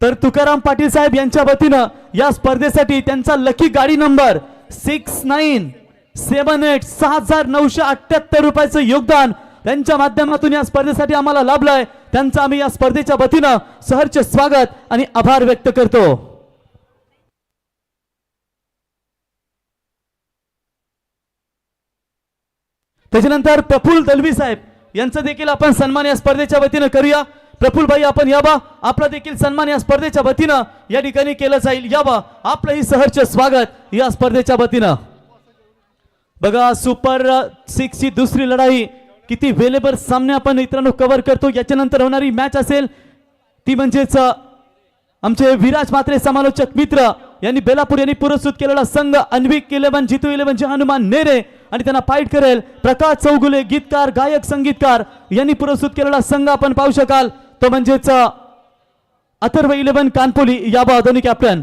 तर तुकाराम पाटील साहेब यांच्या वतीनं या स्पर्धेसाठी त्यांचा लकी गाडी नंबर 6978 6978 रुपयाचं योगदान त्यांच्या माध्यमातून या स्पर्धेसाठी आम्हाला लाभलंय। त्यांचं आम्ही या स्पर्धेच्या वतीनं सहर्ष स्वागत आणि आभार व्यक्त करतो। त्याच्यानंतर प्रफुल्ल दलवी साहेब यांचा देखील आपण सन्मान या स्पर्धेच्या वतीनं करूया। प्रफुल्ल भाई आपण यावा, आपला देखील सन्मान या स्पर्धेच्या वतीनं या ठिकाणी केलं जाईल। यावा, आपलंही सहर्ष स्वागत या स्पर्धेच्या वतीनं। बघा सुपर 6 ची दुसरी लढाई किती वेलेवर सामने आपण मित्रांनो कव्हर करतो। याच्यानंतर होणारी मॅच असेल ती म्हणजेच आमचे विराज मात्रे समालोचक मित्र यांनी बेलापूर यांनी पुरस्कृत केलेला संघ अन्विक 11 जितू 11 जे हनुमान नेरे आणि त्यांना फाईट करेल प्रकाश चौगुले गीतकार गायक संगीतकार यांनी पुरस्कृत केलेला संघ आपण पाहू शकाल तो म्हणजेच अथर्व 11 कानपोली या दोन्ही कॅप्टन।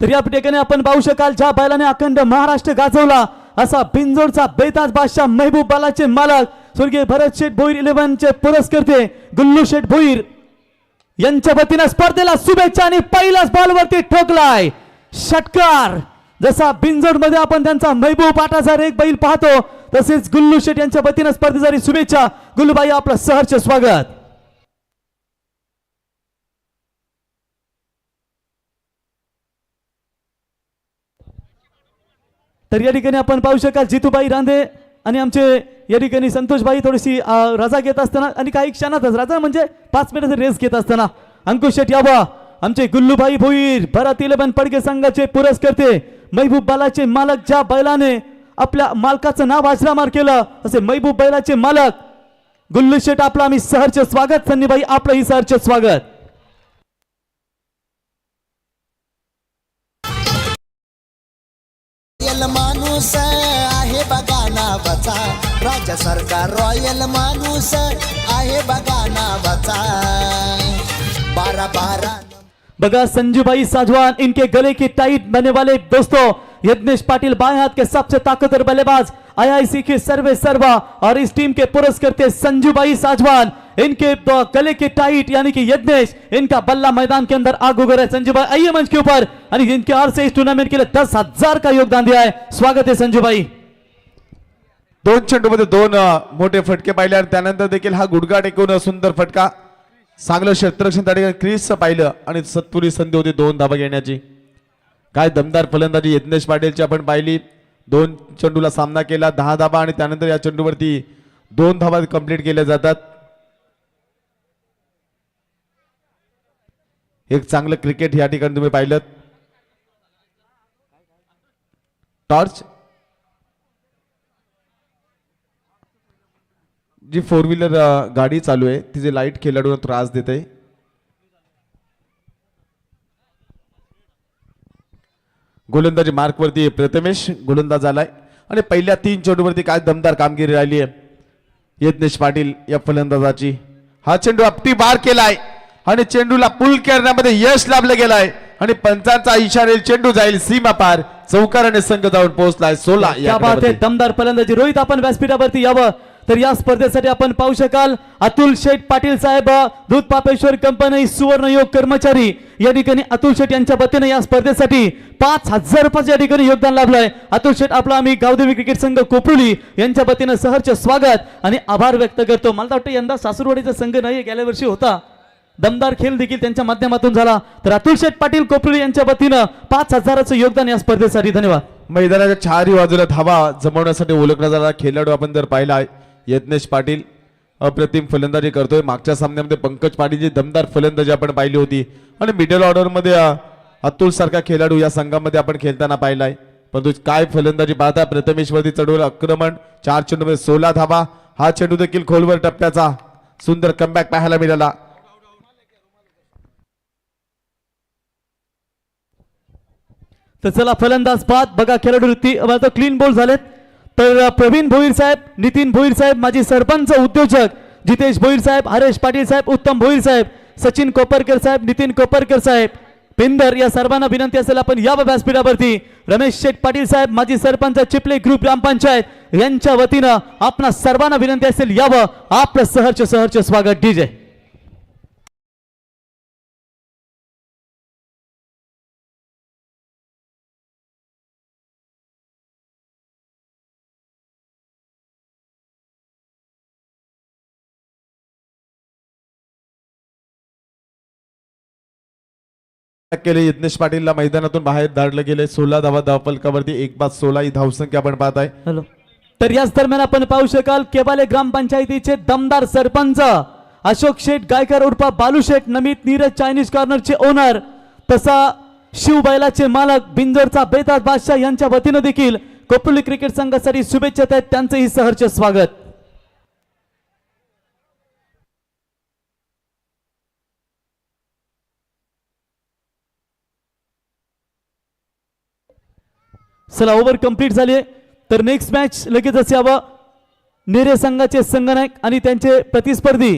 तर या ठिकाणी आपण पाहू शकाल ज्या बैलाने अखंड महाराष्ट्र गाजवला असा बिंजोडचा बेताज बादशाह महबूब बालाचे मालक स्वर्गीय भरत शेठ भोईर 11 चे पुरस्कर्ते गुल्लू शेठ भोईर यांच्या वतीने स्पर्धेला शुभेच्छा आणि पहिल्याच बॉलवरती ठोकलाय षटकार। जसा बिंजोड मध्ये आपण त्यांचा महबूब 8000 एक बैल पाहतो तसेच गुल्लू शेठ यांच्या वतीने स्पर्धेसाठी शुभेच्छा। गुल्लूबाई आपलं सहर्ष स्वागत। तर या ठिकाणी आपण पाहू शकाल जितूबाई रांधे आणि आमचे या ठिकाणी संतोषबाई थोडीशी रजा घेत असताना आणि काही क्षणातच रजा म्हणजे 5 मिनिटाचा रेस घेत असताना अंकुश शेट यावा आमचे गुल्लूभाई भोईर भरत 11 पडगे संघाचे पुरस्कर्ते महबूब बालाचे मालक ज्या बैलाने आपल्या मालकाचं नाव अजरामर केलं असे महबूब बैलाचे मालक गुल्लू शेट आपलं आम्ही सहर्ष स्वागत। सन्नीबाई आपलंही सहर्ष स्वागत। माणूस आहे बघा नावाचा राज्य सरकार रॉयल माणूस आहे बघा नावाचा 12 बगा संजूभाई साजवान इनके गले की टाइट बने वाले दोस्तों यज्ञेश पाटिल बाएं हाथ के सबसे ताकतवर बल्लेबाज आईआईसी के सर्वे सर्वा और इस टीम के पुरस्कर्ते संजूभाई साजवान इनके गले के टाइट यानी कि यज्ञेश इनका बल्ला मैदान के अंदर आग उगल है। संजूभाई आइए मंच के ऊपर और इनके ओर से इस टूर्नामेंट के लिए 10,000 का योगदान दिया है। स्वागत है संजूभाई। 2 चेंडूमध्ये 2 मोठे फटके पाहिले आणि त्यानंतर देखील हा गुडघा टेकून सुंदर फटका चांगलं क्षेत्ररक्षण त्या ठिकाणी क्रीज पाहिलं आणि सत्पुरी संधी होती 2 धाबा घेण्याची। काय दमदार फलंदाजी यज्ञेश पाटीलची आपण पाहिली। 2 चेंडूला सामना केला 10 धाबा आणि त्यानंतर या चेंडूवरती 2 धाबा कंप्लीट केल्या जातात। एक चांगलं क्रिकेट या ठिकाणी तुम्ही पाहिलं। टॉर्च जी 4 व्हीलर गाडी चालू आहे तिचे लाईट खेळाडूंना त्रास देते। गोलंदाजी मार्क वरती प्रथमेश गोलंदाज आलाय आणि पहिल्या 3 चेंडूवरती काय दमदार कामगिरी राहिली आहे यज्ञेश पाटील या फलंदाजाची। हा चेंडू आपटी बार केलाय आणि चेंडूला पुल करण्यामध्ये यश लाभलं गेलाय आणि पंचांचा इशारा चेंडू जाईल सीमा पार चौकाराने संघ जाऊन पोहोचलाय 16। क्या बात आहे दमदार फलंदाजी। रोहित आपण व्यासपीठावरती यावं तर या स्पर्धेसाठी आपण पाहू शकाल अतुल शेठ पाटील साहेब दूध पापेश्वर कंपनी सुवर्ण योग कर्मचारी या ठिकाणी अतुल शेठ यांच्या वतीने या स्पर्धेसाठी 5,000 रुपये या ठिकाणी योगदान लाभलंय। अतुल शेठ आपला आम्ही गावदेवी क्रिकेट संघ कोपरुली यांच्या वतीने सहर्ष स्वागत आणि आभार व्यक्त करतो। मला वाटतं यंदा सासूरवाडीचा संघ नाही गेल्या वर्षी होता दमदार खेळ देखील त्यांच्या माध्यमातून झाला। तर अतुल शेठ पाटील कोपरुली यांच्या वतीने 5,000चं योगदान या स्पर्धेसाठी धन्यवाद। मैदानाच्या चारही बाजूला धावा जमवण्यासाठी ओळखला जाणारा खेळाडू आपण जर पाहिला यज्ञेश पाटील अप्रतिम फलंदाजी करतोय। मागच्या सामन्यामध्ये पंकज पाटीलची दमदार फलंदाजी आपण पाहिली होती आणि मिडल ऑर्डर मध्ये अतुल सारखा खेळाडू या संघामध्ये आपण खेळताना पाहिलाय। परंतु काय फलंदाजी पाहता प्रथमेश वरती चढवलं आक्रमण 4 चेंडूमध्ये 16 धावा। हा चेंडू देखील खोलवर टप्प्याचा सुंदर कमबॅक पाहायला मिळाला। तर चला फलंदाज बाद बघा खेळाडू क्लीन बॉल झालेत। तर प्रवीण भोईर साहेब नितीन भोईर साहेब माजी सरपंच उद्योजक जितेश भोईर साहेब हरेश पाटील साहेब उत्तम भोईर साहेब सचिन कोपरकर साहेब नितीन कोपरकर साहेब पिंदर या सर्वांना विनंती असेल आपण या व्यासपीठावरती रमेश शेठ पाटील साहेब माजी सरपंच चिपले ग्रुप ग्रामपंचायत यांच्या वतीनं आपणा सर्वांना विनंती असेल यावं आपलं सहर्ष स्वागत डीजे. केले यज्ञेश पाटीलला मैदानातून बाहेर धाडलं गेले. 16 धावा धावफलकावरती 1/16 ही धावसंख्या आपण पाहत आहे. हॅलो. तर याच दरम्यान आपण पाहू शकाल केवाले ग्रामपंचायतीचे दमदार सरपंच अशोक शेठ गायकर उर्फ बालू शेठ नमित नीरज चायनीज कॉर्नरचे ओनर तसा शिवबैलाचे मालक बिंजोरचा बेताज बादशाह यांच्या वतीनं देखील कोपरुली क्रिकेट संघासाठी शुभेच्छा आहेत. त्यांचेही सहर्ष स्वागत. चला ओव्हर कंप्लीट झाली तर नेक्स्ट मॅच लगेचच यावं. नेरे संघाचे संघनायक आणि त्यांचे प्रतिस्पर्धी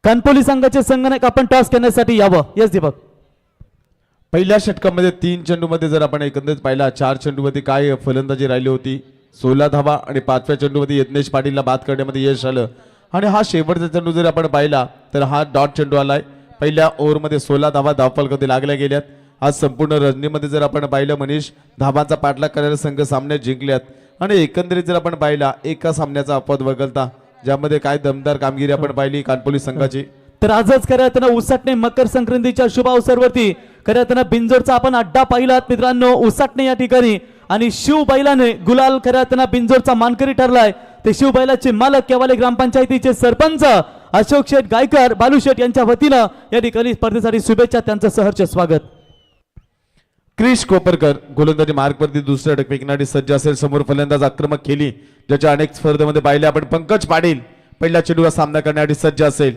कानपोली संघाचे संघनायक आपण टॉस करण्यासाठी यावं. यस दीपक. पहिल्या षटकामध्ये 3 चेंडूमध्ये जर आपण एकंदरीत पाहिला 4 चेंडूमध्ये काय फलंदाजी राहिली होती. 16 धावा आणि 5व्या चेंडूमध्ये यज्ञेश पाटीलला बाद करण्यामध्ये यश आलं. आणि हा शेवटचा चेंडू जर आपण पाहिला तर हा डॉट चेंडू आलाय. पहिल्या ओव्हरमध्ये 16 धावा धावफलकामध्ये लागल्या गेल्यात. आज संपूर्ण रणनीमध्ये जर आपण पाहिलं मनीष धाबांचा पाठलाग करणारे संघ सामने जिंकल्यात. आणि एकंदरीत जर आपण पाहिला एका सामन्याचा अपवाद वगळता ज्यामध्ये काय दमदार कामगिरी आपण पाहिली कानपोली संघाची. तर आजच खऱ्या अर्थानं उसाटणे मकर संक्रांतीच्या शुभ अवसरवरती खऱ्या अर्थानं बिंजोरचा आपण अड्डा पाहिलात मित्रांनो. उसाटणे या ठिकाणी आणि शिवबैलाने गुलाल खऱ्या अर्थानं बिंजोरचा मानकरी ठरलाय. ते शिवबैलाचे मालक केवाले ग्रामपंचायतीचे सरपंच अशोक शेठ गायकर बालू शेठ यांच्या वतीनं या ठिकाणी स्पर्धेसाठी शुभेच्छा. त्यांचं सहर्ष स्वागत. क्रिश कोपरकर गोलंदाजी मार्गवरती दुसऱ्या षटक फेकण्यासाठी सज्ज असेल. समोर फलंदाज आक्रमक खेळी ज्याच्या अनेक स्पर्धेमध्ये पाहिले आपण. पंकज पाटील पहिल्या चेंडूला सामना करण्यासाठी सज्ज असेल.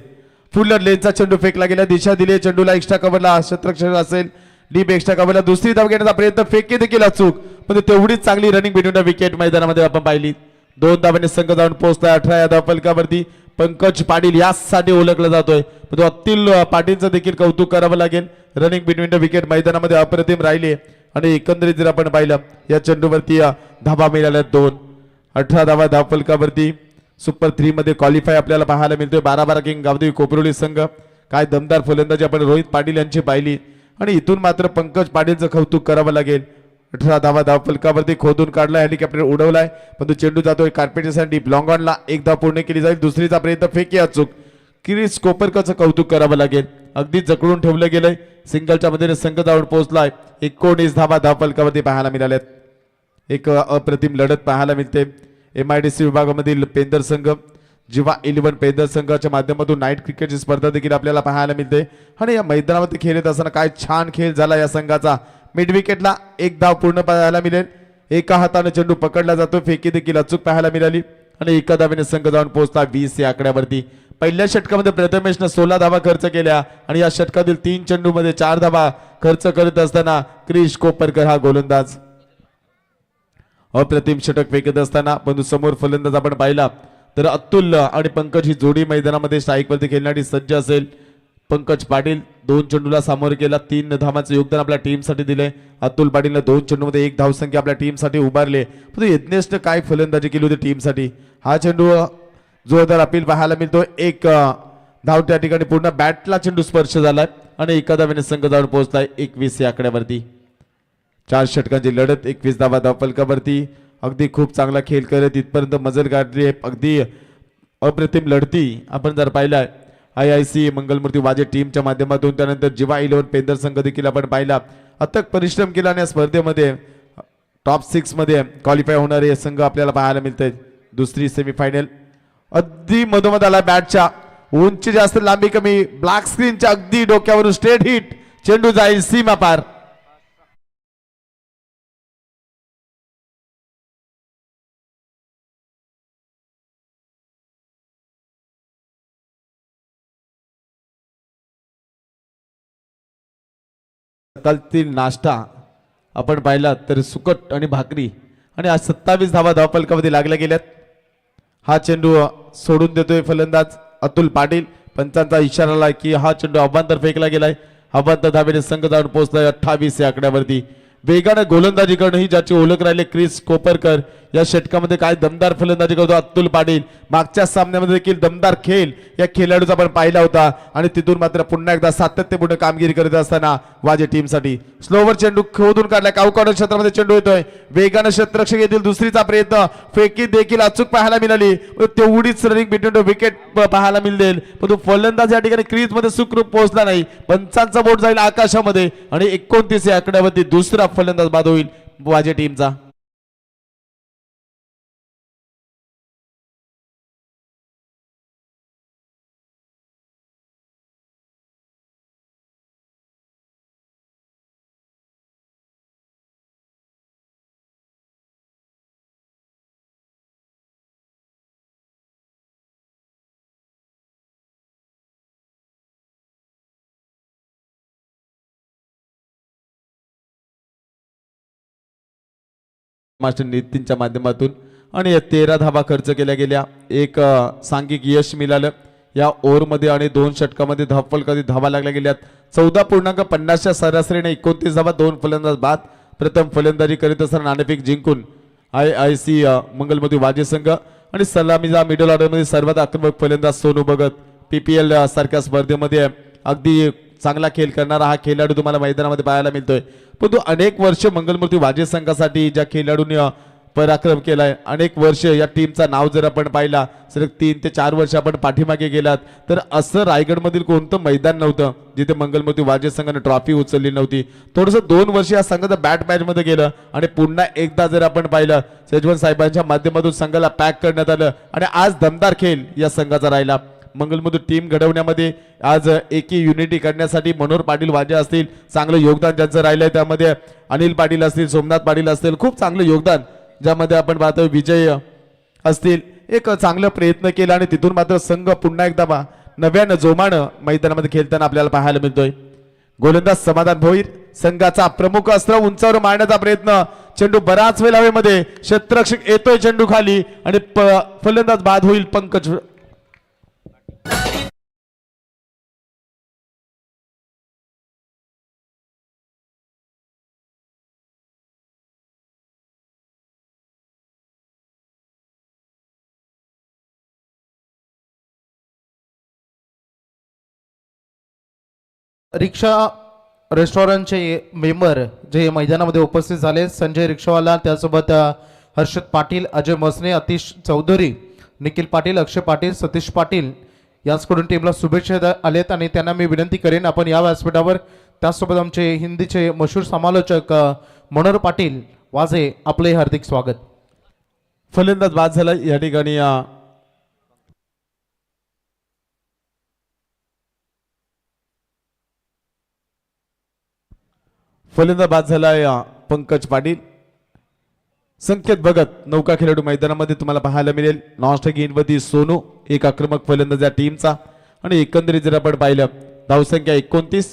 फुलर लेनचा चेंडू फेकला गेला. दिशा दिली चेंडूला एक्स्ट्रा कव्हरला क्षेत्ररक्षक असेल. डीप एक्स्ट्रा कव्हरला दुसरी धाव घेण्याचा प्रयत्न फेके देखील अचूक पण तेवढीच चांगली रनिंग बिटवीन विकेट मैदानामध्ये आपण पाहिली. 2 धावांनी संघ जाऊन पोहोचला 18 या धावफलकावरती. पंकज पाटील यासाठी ओळखला जातोय पण अतिल पाटीलचं देखील कौतुक करावं लागेल. रनिंग बिटवीन द विकेट मैदानामध्ये अप्रतिम राहिले. आणि एकंदरीत जर आपण पाहिलं या चेंडूवरती धावा मिळाल्या 2. 18 धावा धावफलकावरती. सुपर 3 मध्ये क्वालिफाय आपल्याला पाहायला मिळतोय. 12 किंग गावदेवी कोपरोली संघ. काय दमदार फलंदाजी आपण रोहित पाटील यांची पाहिली. आणि इथून मात्र पंकज पाटीलचं कौतुक करावं लागेल. 18 धावा धावफलकावरती खोदून काढलाय हेलिकॉप्टर उडवलाय पण तो चेंडू जातोय कार्पेटच्या डीप लॉंग ऑनला. एक धाव पूर्ण केली जाईल. दुसरीचा प्रयत्न फेकी अचूक. क्रिश कोपरकरचं कौतुक करावं लागेल. अगदी जकडून ठेवलं गेलंय. सिंगलच्या मध्ये संघ जाऊन पोहोचलाय. 19 धावा धावफलकावरती पाहायला मिळाल्यात. एक अप्रतिम लढत पाहायला मिळते. MIDC विभागामधील पेंदर संघ जिवा 11 पेंदर संघाच्या माध्यमातून नाईट क्रिकेटची स्पर्धा देखील आपल्याला पाहायला मिळते. आणि या मैदानामध्ये खेळत असताना काय छान खेळ झाला या संघाचा. मिड विकेटला 1 धाव पूर्ण पाहायला मिळेल. एका हाताने चेंडू पकडला जातो. फेकी देखील अचूक पाहायला मिळाली. आणि एका धावेने संघ जाऊन पोहोचला 20 या आकड्यावरती. पहिल्या षटकामध्ये प्रथमेशनं 16 धावा खर्च केल्या आणि या षटकातील 3 चेंडूमध्ये 4 धावा खर्च करत असताना क्रिश कोपरकर हा गोलंदाज अप्रतिम षटक फेकत असताना पण समोर फलंदाज आपण पाहिला तर अतुल आणि पंकज ही जोडी मैदानामध्ये स्ट्राईकवरती खेळण्यासाठी सज्ज असेल. पंकज पाटील 2 चेंडूला सामोरे केला. 3 धावांचं योगदान आपल्या टीमसाठी दिले. अतुल पाटीलने 2 चेंडूमध्ये 1 धावसंख्या आपल्या टीमसाठी उभारले. पण यज्ञेशने काय फलंदाजी केली होती टीमसाठी. हा चेंडू जोरदार अपील पाहायला मिळतो. 1 धाव त्या ठिकाणी पूर्ण बॅटला चेंडू स्पर्श झालाय आणि एका धावेने संघ जाऊन पोहोचलाय 21 या आकड्यावरती. 4 षटकांची लढत 21 धावा धावफलकावरती. अगदी खूप चांगला खेळ करत इथपर्यंत मजल गाठली आहे. अगदी अप्रतिम लढती आपण जर पाहिलाय IIC मंगलमूर्ती वाजे टीमच्या माध्यमातून. त्यानंतर जिवा 11 पेंदर संघ देखील आपण पाहिला. अथक परिश्रम केला आणि या स्पर्धेमध्ये टॉप 6 मध्ये क्वालिफाय होणारे संघ आपल्याला पाहायला मिळते. दुसरी सेमीफायनल अगदी मधोमध आला. बॅटच्या उंची जास्त लांबी कमी. ब्लॅक स्क्रीनच्या अगदी डोक्यावरून स्ट्रेट हिट. चेंडू जाईल सीमा पार. सकाळतील नाश्ता आपण पाहिला तर सुकट आणि भाकरी आणि आज 27 धावा धावफलकामध्ये लागल्या गेल्यात. हा चेंडू सोडून देतोय फलंदाज अतुल पाटील. पंचांचा इशारा आला की हा चेंडू अवांतर फेकला गेलाय. अवंत धावेने संघ जाऊन पोहोचलाय 28 या आकड्यावरती. वेगाने गोलंदाजी करणं ही ज्याची ओळख राहिली क्रिस कोपरकर. या षटकामध्ये काय दमदार फलंदाजी करतो अतुल पाटील. मागच्या सामन्यामध्ये देखील दमदार खेळ या खेळाडूचा आपण पाहिला होता आणि तिथून मात्र पुन्हा एकदा सातत्यपूर्ण कामगिरी करत असताना वाजे टीमसाठी स्लोवर चेंडू खोदून काढलाय. कावकाड क्षेत्रामध्ये चेंडू येतोय. वेगाने क्षेत्ररक्षक येथील दुसरीचा प्रयत्न. फेकी देखील अचूक पाहायला मिळाली. तेवढीच रनिंग बिटवीन विकेट पाहायला मिळेल, परंतु फलंदाज या ठिकाणी क्रीज मध्ये सुखरूप पोहोचला नाही. पंचांचा बोट जाईल आकाशामध्ये आणि 29 या आकड्यावरती दुसरा फलंदाज बाद होईल वाजे टीमचा. मास्टर नितीनच्या माध्यमातून आणि या 13 धावा खर्च केल्या गेल्या. एक सांघिक यश मिळालं या ओव्हरमध्ये आणि 2 षटकामध्ये कधी धावा लागल्या गेल्यात. 14.50च्या सरासरीने 29 धावा, 2 फलंदाज बाद. प्रथम फलंदाजी करीत असताना नाणेफेक जिंकून IIC मंगलमती वाजे संघ आणि सलामीचा मिडल ऑर्डरमध्ये सर्वात आक्रमक फलंदाज सोनू भगत. PPL सारख्या स्पर्धेमध्ये अगदी चांगला खेळ करणारा हा खेळाडू तुम्हाला मैदानामध्ये पाहायला मिळतोय. परंतु अनेक वर्ष मंगलमूर्ती वाजे संघासाठी ज्या खेळाडूंनी पराक्रम केलाय, अनेक वर्ष या टीमचा नाव जर आपण पाहिला सलग 3 ते 4 वर्ष आपण पाठीमागे गेलात तर असं रायगडमधील कोणतं मैदान नव्हतं जिथे मंगलमूर्ती वाजे संघाने ट्रॉफी उचलली नव्हती. थोडंसं 2 वर्ष या संघाचं बॅट मॅच मध्ये गेलं आणि पुन्हा एकदा जर आपण पाहिलं सेजवन साहेबांच्या माध्यमातून संघाला पॅक करण्यात आलं आणि आज दमदार खेळ या संघाचा राहिला. मंगलमधून टीम घडवण्यामध्ये आज एकी युनिटी करण्यासाठी मनोहर पाटील वाजे असतील, चांगलं योगदान ज्यांचं राहिलंय. त्यामध्ये अनिल पाटील असतील, सोमनाथ पाटील असतील, खूप चांगलं योगदान ज्यामध्ये आपण पाहतो. विजय असतील, एक चांगला प्रयत्न केला आणि तिथून मात्र संघ पुन्हा एकदा नव्यानं जोमानं मैदानामध्ये खेळताना आपल्याला पाहायला मिळतोय. गोलंदाज समाधान भोईर संघाचा प्रमुख अस्त्र उंचावर मारण्याचा प्रयत्न. चेंडू बराच वेळ हवेमध्ये, क्षेत्ररक्षक येतोय चेंडू खाली आणि फलंदाज बाद होईल पंकज. रिक्षा रेस्टॉरंटचे मेंबर जे मैदानामध्ये उपस्थित झाले, संजय रिक्षावाला, त्यासोबत हर्षद पाटील, अजय मसने, अतिश चौधरी, निखिल पाटील, अक्षय पाटील, सतीश पाटील यांच्याकडून टीमला शुभेच्छा आलेत आणि त्यांना मी विनंती करेन आपण या व्यासपीठावर. त्यासोबत आमचे हिंदीचे मशहूर समालोचक मनोहर पाटील वाजे, आपले हार्दिक स्वागत. फलंदाज बाद झाला या ठिकाणी. फलंदाज बाद झालाय पंकज पाटील. संकेत भगत नौका खेळाडू मैदानामध्ये तुम्हाला पाहायला मिळेल. नॉनस्ट्राइक इनवरती सोनू, एक आक्रमक फलंदाज या टीमचा आणि एकंदरीत जर आपण पाहिलं धावसंख्या 29.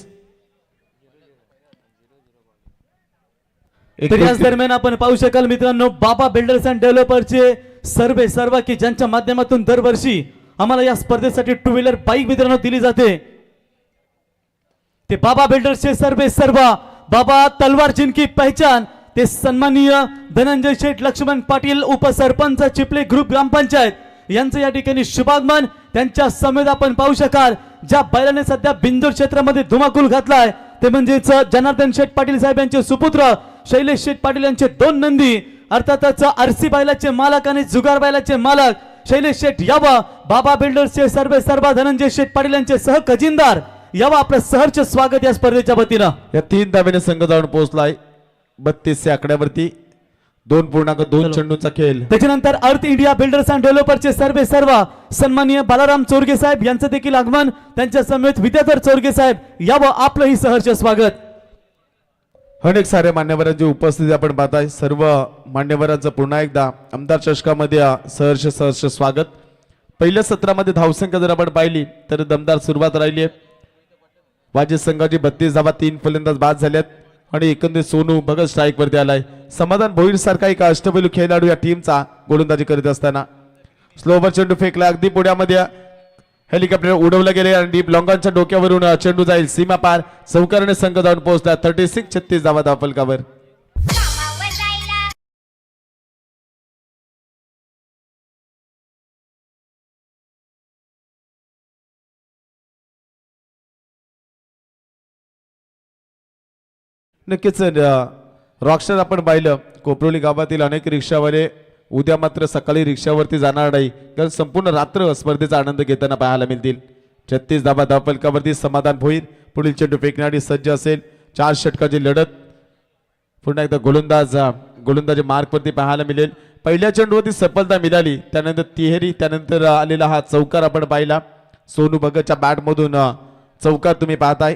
याच दरम्यान आपण पाहू शकाल मित्रांनो, बाबा बिल्डर्स अँड डेव्हलपरचे सर्व की ज्यांच्या माध्यमातून दरवर्षी आम्हाला या स्पर्धेसाठी 2 व्हीलर बाईक मित्रांनो दिली जाते. ते बाबा बिल्डर्सचे सर्व बाबा तलवार जिनकी पहचान, ते सन्माननीय धनंजय शेठ लक्ष्मण पाटील, उपसरपंच चिपले ग्रुप ग्रामपंचायत यांचं या ठिकाणी शुभागमन. त्यांच्या समेत आपण पाहू शकाल ज्या बैलाने सध्या बिंदूर क्षेत्रामध्ये धुमाकूल घातलाय ते म्हणजेच जनार्दन शेठ पाटील साहेब यांचे सुपुत्र शैलेश शेठ पाटील यांचे 2 नंदी, अर्थातच आरसी बैलाचे मालक आणि जुगार बैलाचे मालक शैलेश शेठ यावा. बाबा बिल्डर्सचे सर्व धनंजय शेठ पाटील यांचे सह खजिनदार यावा. आपलं सहर्ष स्वागत या स्पर्धेच्या वतीनं. या 3 धावेने संघ जाऊन पोहोचलाय 32 या आकड्यावरती. 2.2 चेंडूंचा खेळ. त्याच्यानंतर अर्थ इंडिया बिल्डर्स अँड डेव्हलपरचे सर्व सन्माननीय बालाराम चोरगे साहेब यांचं देखील आगमन. त्यांच्या समेत विद्याधर चोरगे साहेब यावं. आपलंही सहर्ष स्वागत. अनेक सारे मान्यवरांची उपस्थिती आपण पाहताय. सर्व मान्यवरांचं पुन्हा एकदा आमदार चषकामध्ये सहर्ष स्वागत. पहिल्या सत्रामध्ये धावसंख्या जर आपण पाहिली तर दमदार सुरुवात राहिली आहे. वाजे संघाची 32 धावा, 3 फलंदाज बाद झाल्यात आणि एकंदरीत सोनू भगत स्ट्राईक वरती आलाय. समाधान भोईर सारखा एक अष्टपैलू खेळाडू या टीमचा गोलंदाजी करीत असताना स्लोवर चेंडू फेकला अगदी पुढ्यामध्ये. हेलिकॉप्टर उडवलं गेले आणि डीप लॉंगांच्या डोक्यावरून चेंडू जाईल सीमा पार. चौकाराने संघ जाऊन पोहोचला. 36-36 धावा धावफलकावर. नक्कीच रॉकस्टार आपण पाहिलं कोपरोली गावातील अनेक रिक्षावाले उद्या मात्र सकाळी रिक्षावरती जाणार नाही, कारण संपूर्ण रात्र स्पर्धेचा आनंद घेताना पाहायला मिळतील. 36 धावा धावफलकावरती समाधान भोईर पुढील चेंडू फेकण्यासाठी सज्ज असेल. 4 षटकाची लढत. पुन्हा एकदा गोलंदाजी मार्कवरती पाहायला मिळेल. पहिल्या चेंडूवरती सफलता मिळाली, त्यानंतर तिहेरी, त्यानंतर आलेला हा चौकार आपण पाहिला. सोनू भगतच्या बॅटमधून चौकार तुम्ही पाहताय.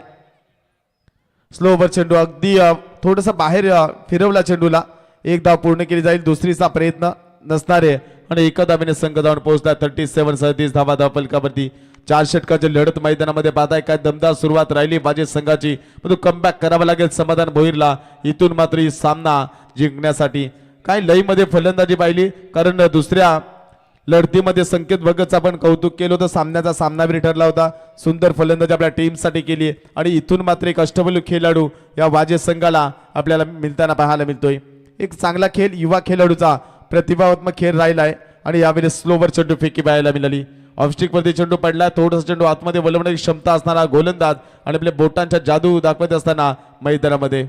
स्लो ओव्हर चेंडू अगदी थोडासा बाहेर फिरवला चेंडूला. एक धाव पूर्ण केली जाईल. दुसरीचा प्रयत्न नसणारे आणि एका धावेने संघ जाऊन पोहोचला. 37-37 धावा धावफलकावरती. 4 षटकाची लढत मैदानामध्ये पाहताय. काय दमदार सुरुवात राहिली बाजी संघाची, पण कमबॅक करावा लागेल समाधान भोईरला. इथून मात्र ही सामना जिंकण्यासाठी काय लईमध्ये फलंदाजी पाहिली, कारण दुसऱ्या लढतीमध्ये संकेत भगतचं आपण कौतुक केलं होतं. सामन्याचा सामनावीर ठरला होता. सुंदर फलंदाजी आपल्या टीमसाठी केली आणि इथून मात्र एक अष्टबैलू खेळाडू या वाजे संघाला आपल्याला मिळताना पाहायला मिळतोय. एक चांगला खेळ, युवा खेळाडूचा प्रतिभात्मक खेळ राहिलाय आणि यावेळी स्लोवर चेंडू फेकी पाहायला मिळाली. ऑफस्टिक वरती चेंडू पडला. थोडासा चेंडू आतमध्ये वळवण्याची क्षमता असणारा गोलंदाज आणि आपल्या बोटांच्या जादू दाखवत असताना मैदानामध्ये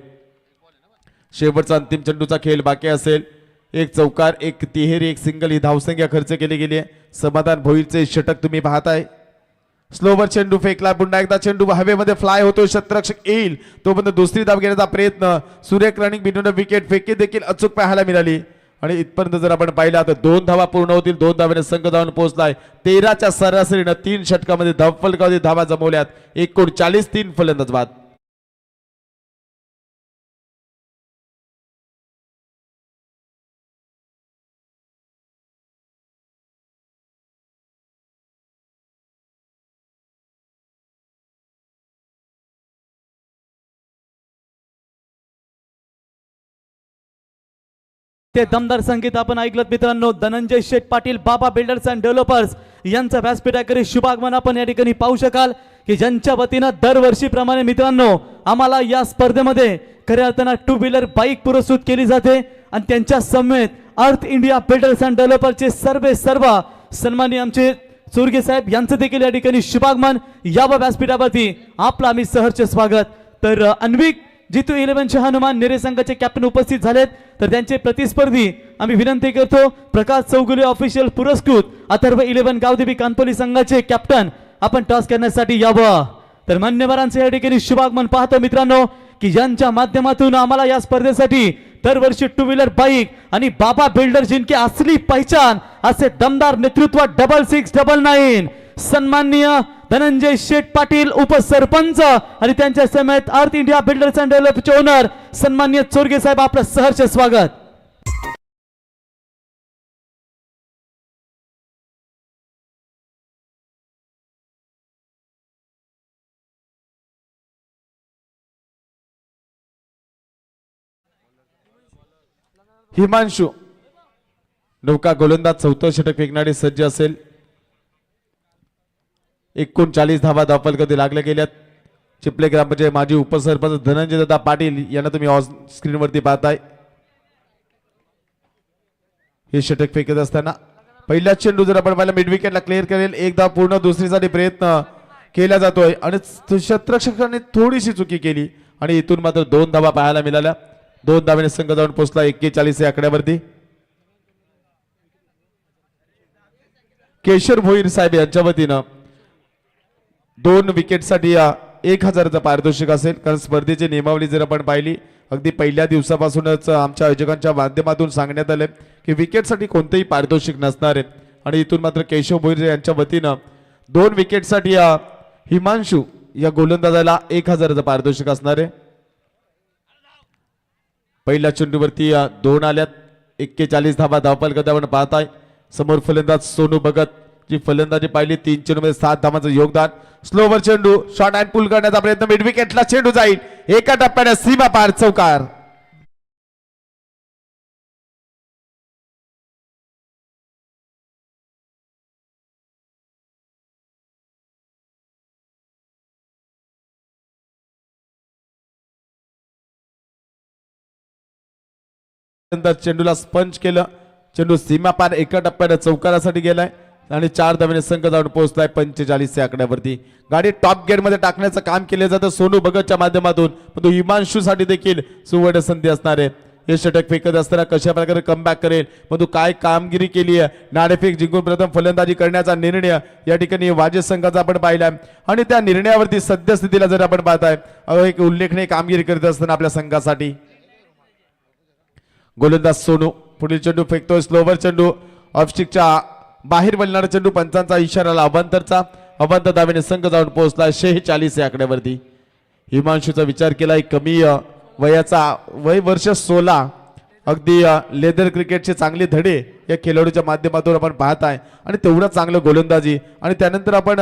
शेवटचा अंतिम चेंडूचा खेळ बाकी असेल. एक चौकार, एक तिहेरी, एक सिंगल ही धावसंख्या खर्च केली गेली. समाधान भोईरचे षटक तुम्ही पाहताय. स्लोवर चेंडू फेकला. पुन्हा एकदा चेंडू हवेमध्ये फ्लाय होतो. शतरक्षक येईल तोपर्यंत दुसरी धाव घेण्याचा प्रयत्न. सुरेख रनिंग बिटवीन विकेट फेकी देखील अचूक पाहायला मिळाली आणि इथपर्यंत जर आपण पाहिला तर 2 धावा पूर्ण होतील. 2 धावेने संघ जाऊन पोहोचलाय. 13च्या सरासरीनं 3 षटकामध्ये धावफलकावरती धावा जमवल्यात. 39 3 फलंदाज बाद. ते दमदार संगीत आपण ऐकलं मित्रांनो. धनंजय शेठ पाटील बाबा बिल्डर्स अँड डेव्हलपर्स यांचं व्यासपीठाकडे शुभागमन आपण या ठिकाणी पाहू शकाल, की ज्यांच्या वतीनं दरवर्षीप्रमाणे मित्रांनो आम्हाला या स्पर्धेमध्ये खऱ्या अर्थानं 2 व्हीलर बाईक पुरस्कृत केली जाते आणि त्यांच्या समेत अर्थ इंडिया बिल्डर्स अँड डेव्हलपर्सचे सर्व सन्माननीय आमचे चोरगे साहेब यांचं देखील या ठिकाणी शुभागमन. या व्यासपीठावरती आपलं आम्ही सहर्ष स्वागत. तर अन्विक जितू 11 हनुमान नेरे संघाचे कॅप्टन उपस्थित झालेत, तर त्यांचे प्रतिस्पर्धी आम्ही विनंती करतो प्रकाश चौगुले ऑफिशियल पुरस्कृत अथर्व 11 गावदेवी कानपोली संघाचे कॅप्टन आपण टॉस करण्यासाठी यावं. तर मान्यवरांचे या ठिकाणी शुभागमन पाहतो मित्रांनो, की ज्यांच्या माध्यमातून आम्हाला या स्पर्धेसाठी दरवर्षी 2 व्हीलर बाईक आणि बाबा बिल्डर जिनकी असली पहचान असे दमदार नेतृत्व 6699 सन्माननीय धनंजय शेठ पाटील उपसरपंच आणि त्यांच्या समेत अर्थ इंडिया बिल्डर्स अँड डेव्हलपर्सचे ओनर सन्माननीय चोरगे साहेब आपलं सहर्ष स्वागत. हिमांशू नौका गोलंदाज 4थं षटक फेकणारे सज्ज असेल. 39 धावा धावफलकावरती लागल्या गेल्यात. चिपले ग्रामपंचायत माजी उपसरपंच धनंजय दादा पाटील यांना तुम्ही स्क्रीनवरती पाहताय. हे षटक फेकत असताना पहिला चेंडू जर आपण पाहिला मिड विकेटला क्लिअर करेल. एक धाव पूर्ण. दुसरीसाठी प्रयत्न केला जातोय आणि क्षेत्ररक्षकाने थोडीशी चुकी केली आणि इथून मात्र 2 धावा पाहायला मिळाल्या. 2 धावेने संघ जाऊन पोहोचला 41 या आकड्यावरती. केशर भोईर साहेब यांच्या वतीनं 2 विकेटसाठी 1000चं पारितोषिक असेल, कारण स्पर्धेची नियमावली जर आपण पाहिली अगदी पहिल्या दिवसापासूनच आमच्या आयोजकांच्या माध्यमातून सांगण्यात आले की विकेटसाठी कोणतेही पारितोषिक नसणार आहे आणि इथून मात्र केशव भोईर यांच्या वतीनं 2 विकेटसाठी हिमांशू या गोलंदाजाला 1000चं पारितोषिक असणार आहे. पहिल्या चेंडूवरती 2 आल्यात. 41 धावा धावफलकात आपण पाहताय. समोर फलंदाज सोनू भगत जी फलंदाजी पाहिली 3 चेंडूमध्ये 7 धावांचं योगदान. स्लोवर चेंडू शॉर्ट अँड पुल करण्याचा प्रयत्न. मिड विकेटला चेंडू जाईल. एका टप्प्याने सीमा पार चौकार. नंतर चेंडूला स्पंच केलं, चेंडू सीमापार एका टप्प्याने चौकारासाठी गेलाय आणि 4 धावेने संघ जाऊन पोहोचलाय 45 या आकड्यावरती. गाडी टॉप गेअर मध्ये टाकण्याचं काम केलं जातं सोनू भगतच्या माध्यमातून, परंतु हिमांशू साठी देखील सुवर्ण संधी असणार आहे. हे षटक फेकत असताना कशा प्रकारे कमबॅक करेल, परंतु काय कामगिरी केली आहे. नाणेफेक जिंकून प्रथम फलंदाजी करण्याचा निर्णय या ठिकाणी वाजे संघाचा आपण पाहिला आणि त्या निर्णयावरती सद्यस्थितीला जर आपण पाहताय एक उल्लेखनीय कामगिरी करत असताना आपल्या संघासाठी. गोलंदाज सोनू पुढील चेंडू फेकतोय, स्लोवर चेंडू ऑफस्टिकच्या बाहेर वळणारा चेंडू, पंचांचा इशारा अभांतरचा. अभांतर धावेने संघ जाऊन पोहोचला 46 या आकड्यावरती. हिमांशूचा विचार केलाय, कमी वयाचा, वय वर्ष 16, अगदी लेदर क्रिकेटचे चांगले धडे या खेळाडूच्या माध्यमातून आपण पाहताय आणि तेवढं चांगलं गोलंदाजी. आणि त्यानंतर आपण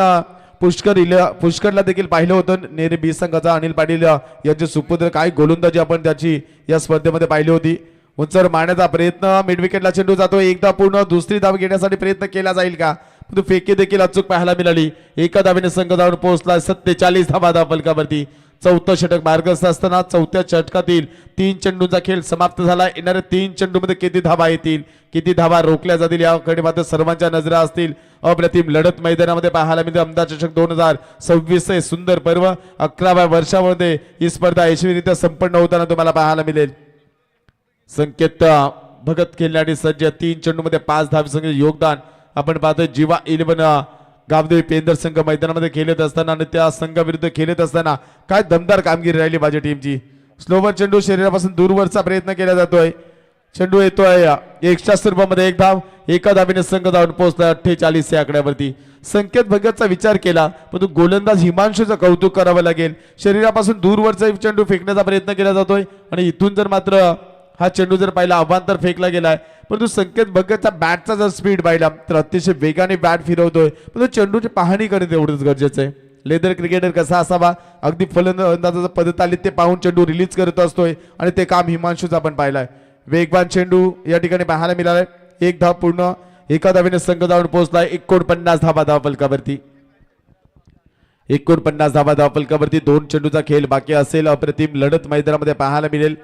पुष्करला देखील पाहिलं होतं, नेरे बी संघाचा अनिल पाटील यांचे सुपुत्र, काय गोलंदाजी आपण त्याची या स्पर्धेमध्ये पाहिली होती. उंचर मारण्याचा प्रयत्न, मिड विकेटला चेंडू जातो, एकदा पूर्ण दुसरी धाव घेण्यासाठी प्रयत्न केला जाईल का, परंतु फेकी देखील अचूक पाहायला मिळाली. एका धावेने संघ जाऊन पोहोचला 47 धावा फलकावरती. चौथं षटक मार्गस्थ असताना चौथ्या षटकातील 3 चेंडूंचा खेळ समाप्त झाला. येणाऱ्या 3 चेंडूमध्ये किती धावा येतील, किती धावा रोखल्या जातील याकडे मात्र सर्वांच्या नजरा असतील. अप्रतिम लढत मैदानामध्ये पाहायला मिळते. अहमदाबाद चषक 2026 हे सुंदर पर्व 11व्या वर्षामध्ये ही स्पर्धा यशस्वीरित्या संपन्न होताना तुम्हाला पाहायला मिळेल. संकेत भगत खेळण्यासाठी सज्ज, 3 चेंडूमध्ये 5 धावेसंख्येचे योगदान आपण पाहतोय. जीवा 11 गावदेवी पेंदर संघ मैदानामध्ये खेळत असताना आणि त्या संघाविरुद्ध खेळत असताना काय दमदार कामगिरी राहिली माझ्या टीमची. स्लोवर चेंडू शरीरापासून दूरवरचा प्रयत्न केला जातोय, चेंडू येतोय एक्स्ट्रा स्वरूपामध्ये 1 धाव. एका धावेने संघ जाऊन पोहोचला 48 या आकड्यावरती. संकेत भगतचा विचार केला, परंतु गोलंदाज हिमांशूचं कौतुक करावं लागेल. शरीरापासून दूरवरचा चेंडू फेकण्याचा प्रयत्न केला जातोय आणि इथून जर मात्र हा चेंडू जर पाहिला अभांतर फेकला गेलाय, परंतु संकेत भगतचा बॅटचा जर स्पीड पाहिला तर अतिशय वेगाने बॅट फिरवतोय, परंतु चेंडूची पाहणी करणे तेवढंच गरजेचं आहे. लेदर क्रिकेटर कसा असावा, अगदी फलंदाजाचं पदतालीत ते पाहून चेंडू रिलीज करत असतोय आणि ते काम हिमांशूचं आपण पाहिलंय. वेगवान चेंडू या ठिकाणी पाहायला मिळालाय. 1 धाव पूर्ण, एका धावेने संघ जाऊन पोहोचलाय 49 धावा धावफलकावरती. 49 धावा धावफलकावरती 2 चेंडूचा खेळ बाकी असेल. अप्रतिम लढत मैदानामध्ये पाहायला मिळेल.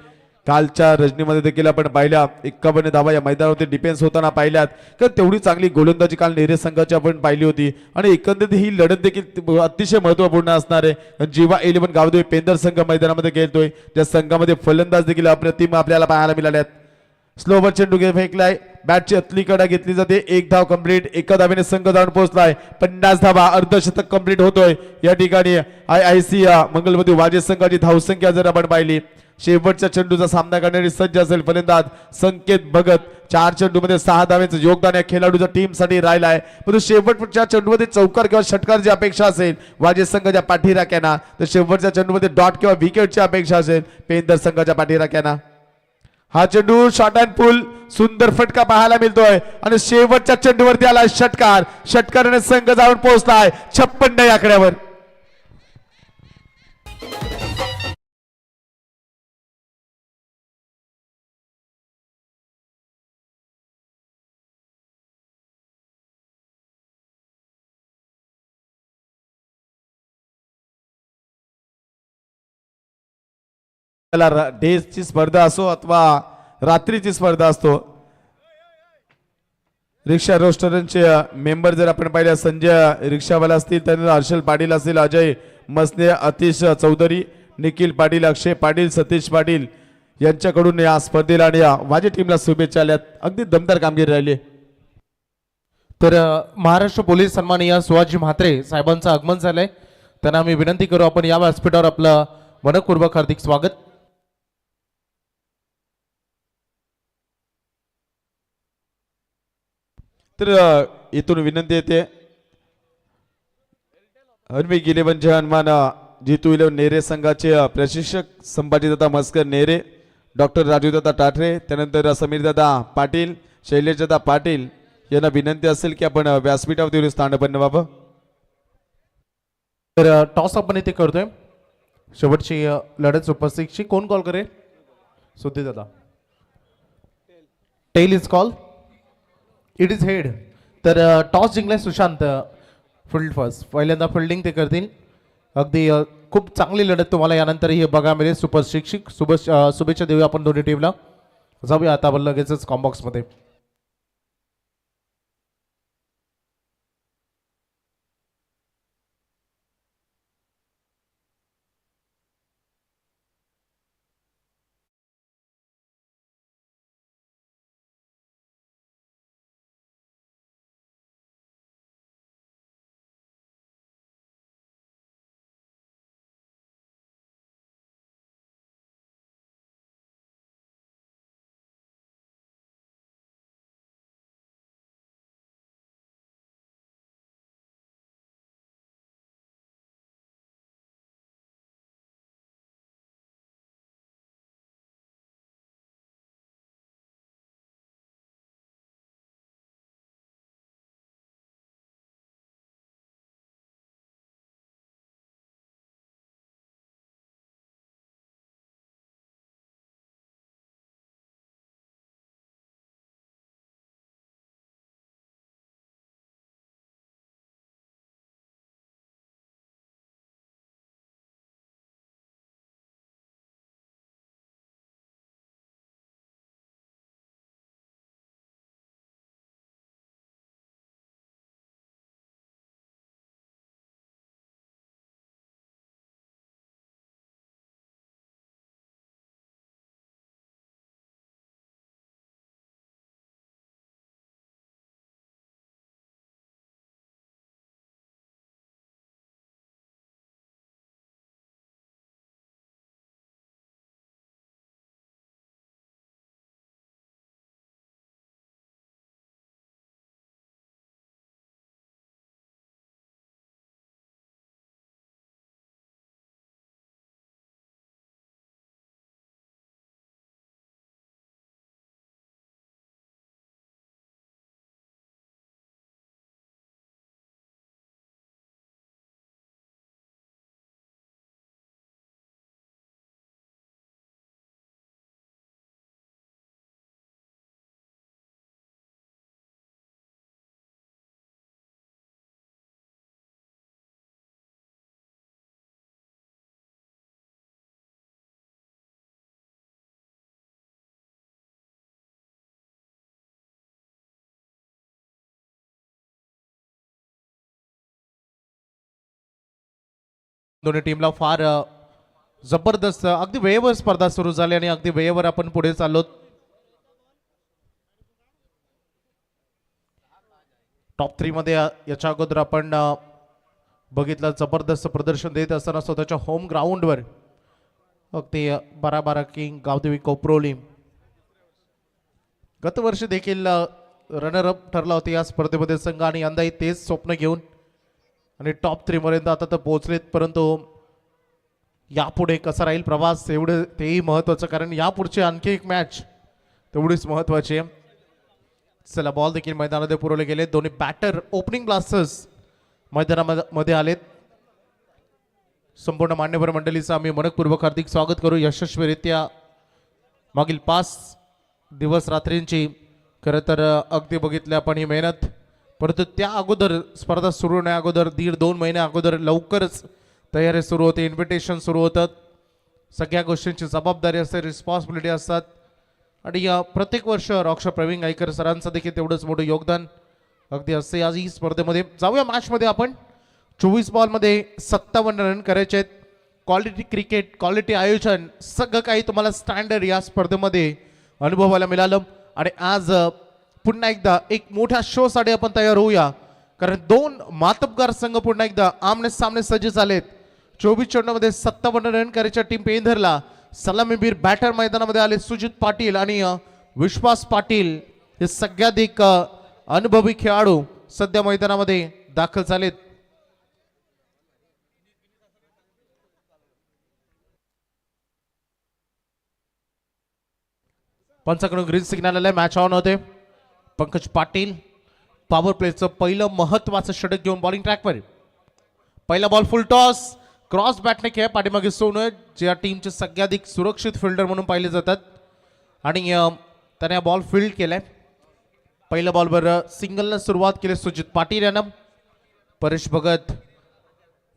कालच्या रजनीमध्ये देखील आपण पाहिल्या 51 धावा या मैदानावरती डिफेन्स होताना पाहिल्यात, तर तेवढी चांगली गोलंदाजी काल नेरे संघाची आपण पाहिली होती आणि एकंदरीत ही लढत देखील अतिशय महत्त्वपूर्ण असणार आहे. जीवा 11 गावदेवी पेंदर संघ मैदानामध्ये खेळतोय, त्या संघामध्ये फलंदाज देखील अप्रतिम आपल्याला पाहायला मिळाल्यात. स्लोवर चेंडू फेकलाय, बॅटची अतली कडा घेतली जाते. 1 धाव कंप्लीट, एका धावेने संघ जाऊन पोहोचलाय 50 धावा. अर्धशतक कंप्लीट होतोय या ठिकाणी. IIC मंगलमती वाजे संघाची धावसंख्या जर आपण पाहिली, शेवटच्या चेंडूचा सामना करण्यासाठी सज्ज असेल फलंदाज संकेत भगत. 4 चेंडूमध्ये 6 धावेचं योगदान या खेळाडूच्या टीमसाठी राहिलं आहे, परंतु शेवटच्या चेंडूमध्ये चौकार किंवा षटकारची अपेक्षा असेल वाजे संघाच्या पाठीराख्यांना, तर शेवटच्या चेंडूमध्ये डॉट किंवा विकेटची अपेक्षा असेल पेंदर संघाच्या पाठीराख्यांना. हा चेंडू शॉर्ट अँड पुल, सुंदर फटका पाहायला मिळतोय आणि शेवटच्या चेंडूवरती आला षटकार. षटकाराने संघ जाऊन पोहोचलाय 56 या आकड्यावर. डेची स्पर्धा असो अथवा रात्रीची स्पर्धा असतो, रिक्षा रेस्टॉरंटचे मेंबर जर आपण पाहिलं, संजय रिक्षावाला असतील, त्यानंतर हर्षल पाटील असतील, अजय मसने, अतिश चौधरी, निखिल पाटील, अक्षय पाटील, सतीश पाटील यांच्याकडून या स्पर्धेला आणि या वाजे टीमला शुभेच्छा आल्यात. अगदी दमदार कामगिरी राहिली. तर महाराष्ट्र पोलीस सन्माननीय शिवाजी म्हात्रे साहेबांचं आगमन झालंय, त्यांना आम्ही विनंती करू आपण या व्यासपीठावर आपलं मनपूर्वक हार्दिक स्वागत. तर इथून विनंती येते हरवी इलेव्हनचे हनुमान जीतू 11 नेरे संघाचे प्रशिक्षक संभाजीदादा मस्कर नेरे, डॉक्टर राजूदादा टाटरे, त्यानंतर समीरदादा पाटील, शैलेशदादा पाटील यांना विनंती असेल की आपण व्यासपीठावरती स्थान व्हावं. तर टॉस आपण इथे करतोय. शेवटची लढत उपस्थितची कोण कॉल करेल? सुद्धी दादा. Tail is call, it is head. तर टॉस जिंकलाय सुशांत, फील्ड फर्स्ट, पहिल्यांदा फिल्डिंग ते करतील. अगदी खूप चांगली लढत तुम्हाला यानंतर ही बघा मिळेल. सुपर शिक्षक शुभेच्छा देऊया आपण दोन्ही टीमला. जाऊया आता आपण लगेचच कॉम्बॉक्समध्ये. दोन्ही टीमला फार जबरदस्त अगदी वेळेवर स्पर्धा सुरू झाली आणि अगदी वेळेवर आपण पुढे चाललो. टॉप 3 मध्ये याच्या अगोदर आपण बघितलं जबरदस्त प्रदर्शन देत असताना स्वतःच्या होम ग्राउंडवर अगदी 12 किंग गावदेवी कोपरोली गतवर्षी देखील रनर अप ठरला होता या स्पर्धेमध्ये संघ आणि यंदाही तेच स्वप्न घेऊन आणि टॉप 3 पर्यंत आता तर पोहोचलेत. परंतु यापुढे कसा राहील प्रवास एवढं तेही महत्वाचं, कारण यापुढची आणखी एक मॅच तेवढीच महत्वाची आहे. चला बॉल देखील मैदानामध्ये पुरवले गेले. दोन्ही बॅटर ओपनिंग ब्लास्टर्स मैदानामध्ये आलेत. संपूर्ण मान्यवर मंडळीचं आम्ही मनपूर्वक हार्दिक स्वागत करू. यशस्वीरित्या मागील 5 दिवस रात्रींची खरं तर अगदी बघितले आपण ही मेहनत, परंतु त्या अगोदर स्पर्धा सुरू होण्या अगोदर 1.5-2 महिने अगोदर लवकरच तयारी सुरू होते, इन्व्हिटेशन सुरू होतात, सगळ्या गोष्टींची जबाबदारी असते, रिस्पॉन्सिबिलिटी असतात आणि प्रत्येक वर्ष डॉक्टर प्रवीण गायकर सरांचं देखील तेवढंच मोठं योगदान अगदी असते. आज ही स्पर्धेमध्ये जाऊया मॅचमध्ये. आपण 24 बॉलमध्ये 57 रन करायचे आहेत. क्वालिटी क्रिकेट, क्वालिटी आयोजन, सगळं काही तुम्हाला स्टँडर्ड या स्पर्धेमध्ये अनुभवायला मिळालं आणि आज पुन्हा एकदा एक मोठ्या शो साठी आपण तयार होऊया, कारण 2 मातबगार संघ पुन्हा एकदा आमने सामने सज्ज झालेत. 24 चेंडूमध्ये 57 रन करायच्या टीम पेंधरला सलामीवीर बॅटर मैदानामध्ये आले. सुजित पाटील आणि विश्वास पाटील हे सगळ्याधिक अनुभवी खेळाडू सध्या मैदानामध्ये दाखल झालेत. पंचाकडून ग्रीन सिग्नल आलाय. मॅच ऑन होते. पंकज पाटील पॉवर प्लेचं पहिलं महत्वाचं षटक घेऊन बॉलिंग ट्रॅकवर. पहिला बॉल फुल टॉस, क्रॉस बॅटने खेळ पाठीमागे सोनं, जे या टीमचे सगळ्याधिक सुरक्षित फिल्डर म्हणून पाहिले जातात आणि त्याने बॉल फील्ड केलाय. पहिल्या बॉलवर सिंगलनं सुरुवात केली सुजित पाटील यानं. परेश भगत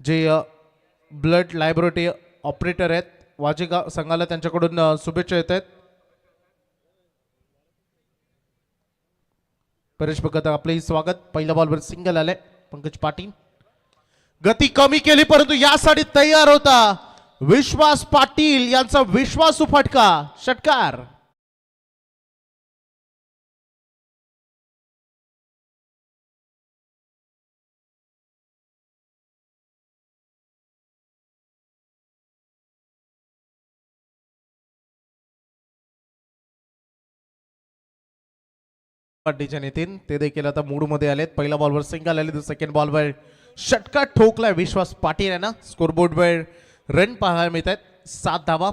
जे ब्लड लायब्रेटरी ऑपरेटर आहेत वाजेगाव संघाला, त्यांच्याकडून शुभेच्छा येत आहेत. परेश भगत आपले स्वागत. पहिल्या बॉलवर सिंगल आले पंकज पाटील. गती कमी केली परंतु यासाठी तयार होता विश्वास पाटील यांचा विश्वासू फटका षटकार. पाटीलच्या नेतीन ते देखील आता मूड मध्ये आलेत. पहिल्या बॉलवर सिंगल आले. सेकंड बॉलवर षटकार ठोकलाय विश्वास पाटील यांना. स्कोरबोर्डवर रन पाहायला मिळत आहेत 7 धावा.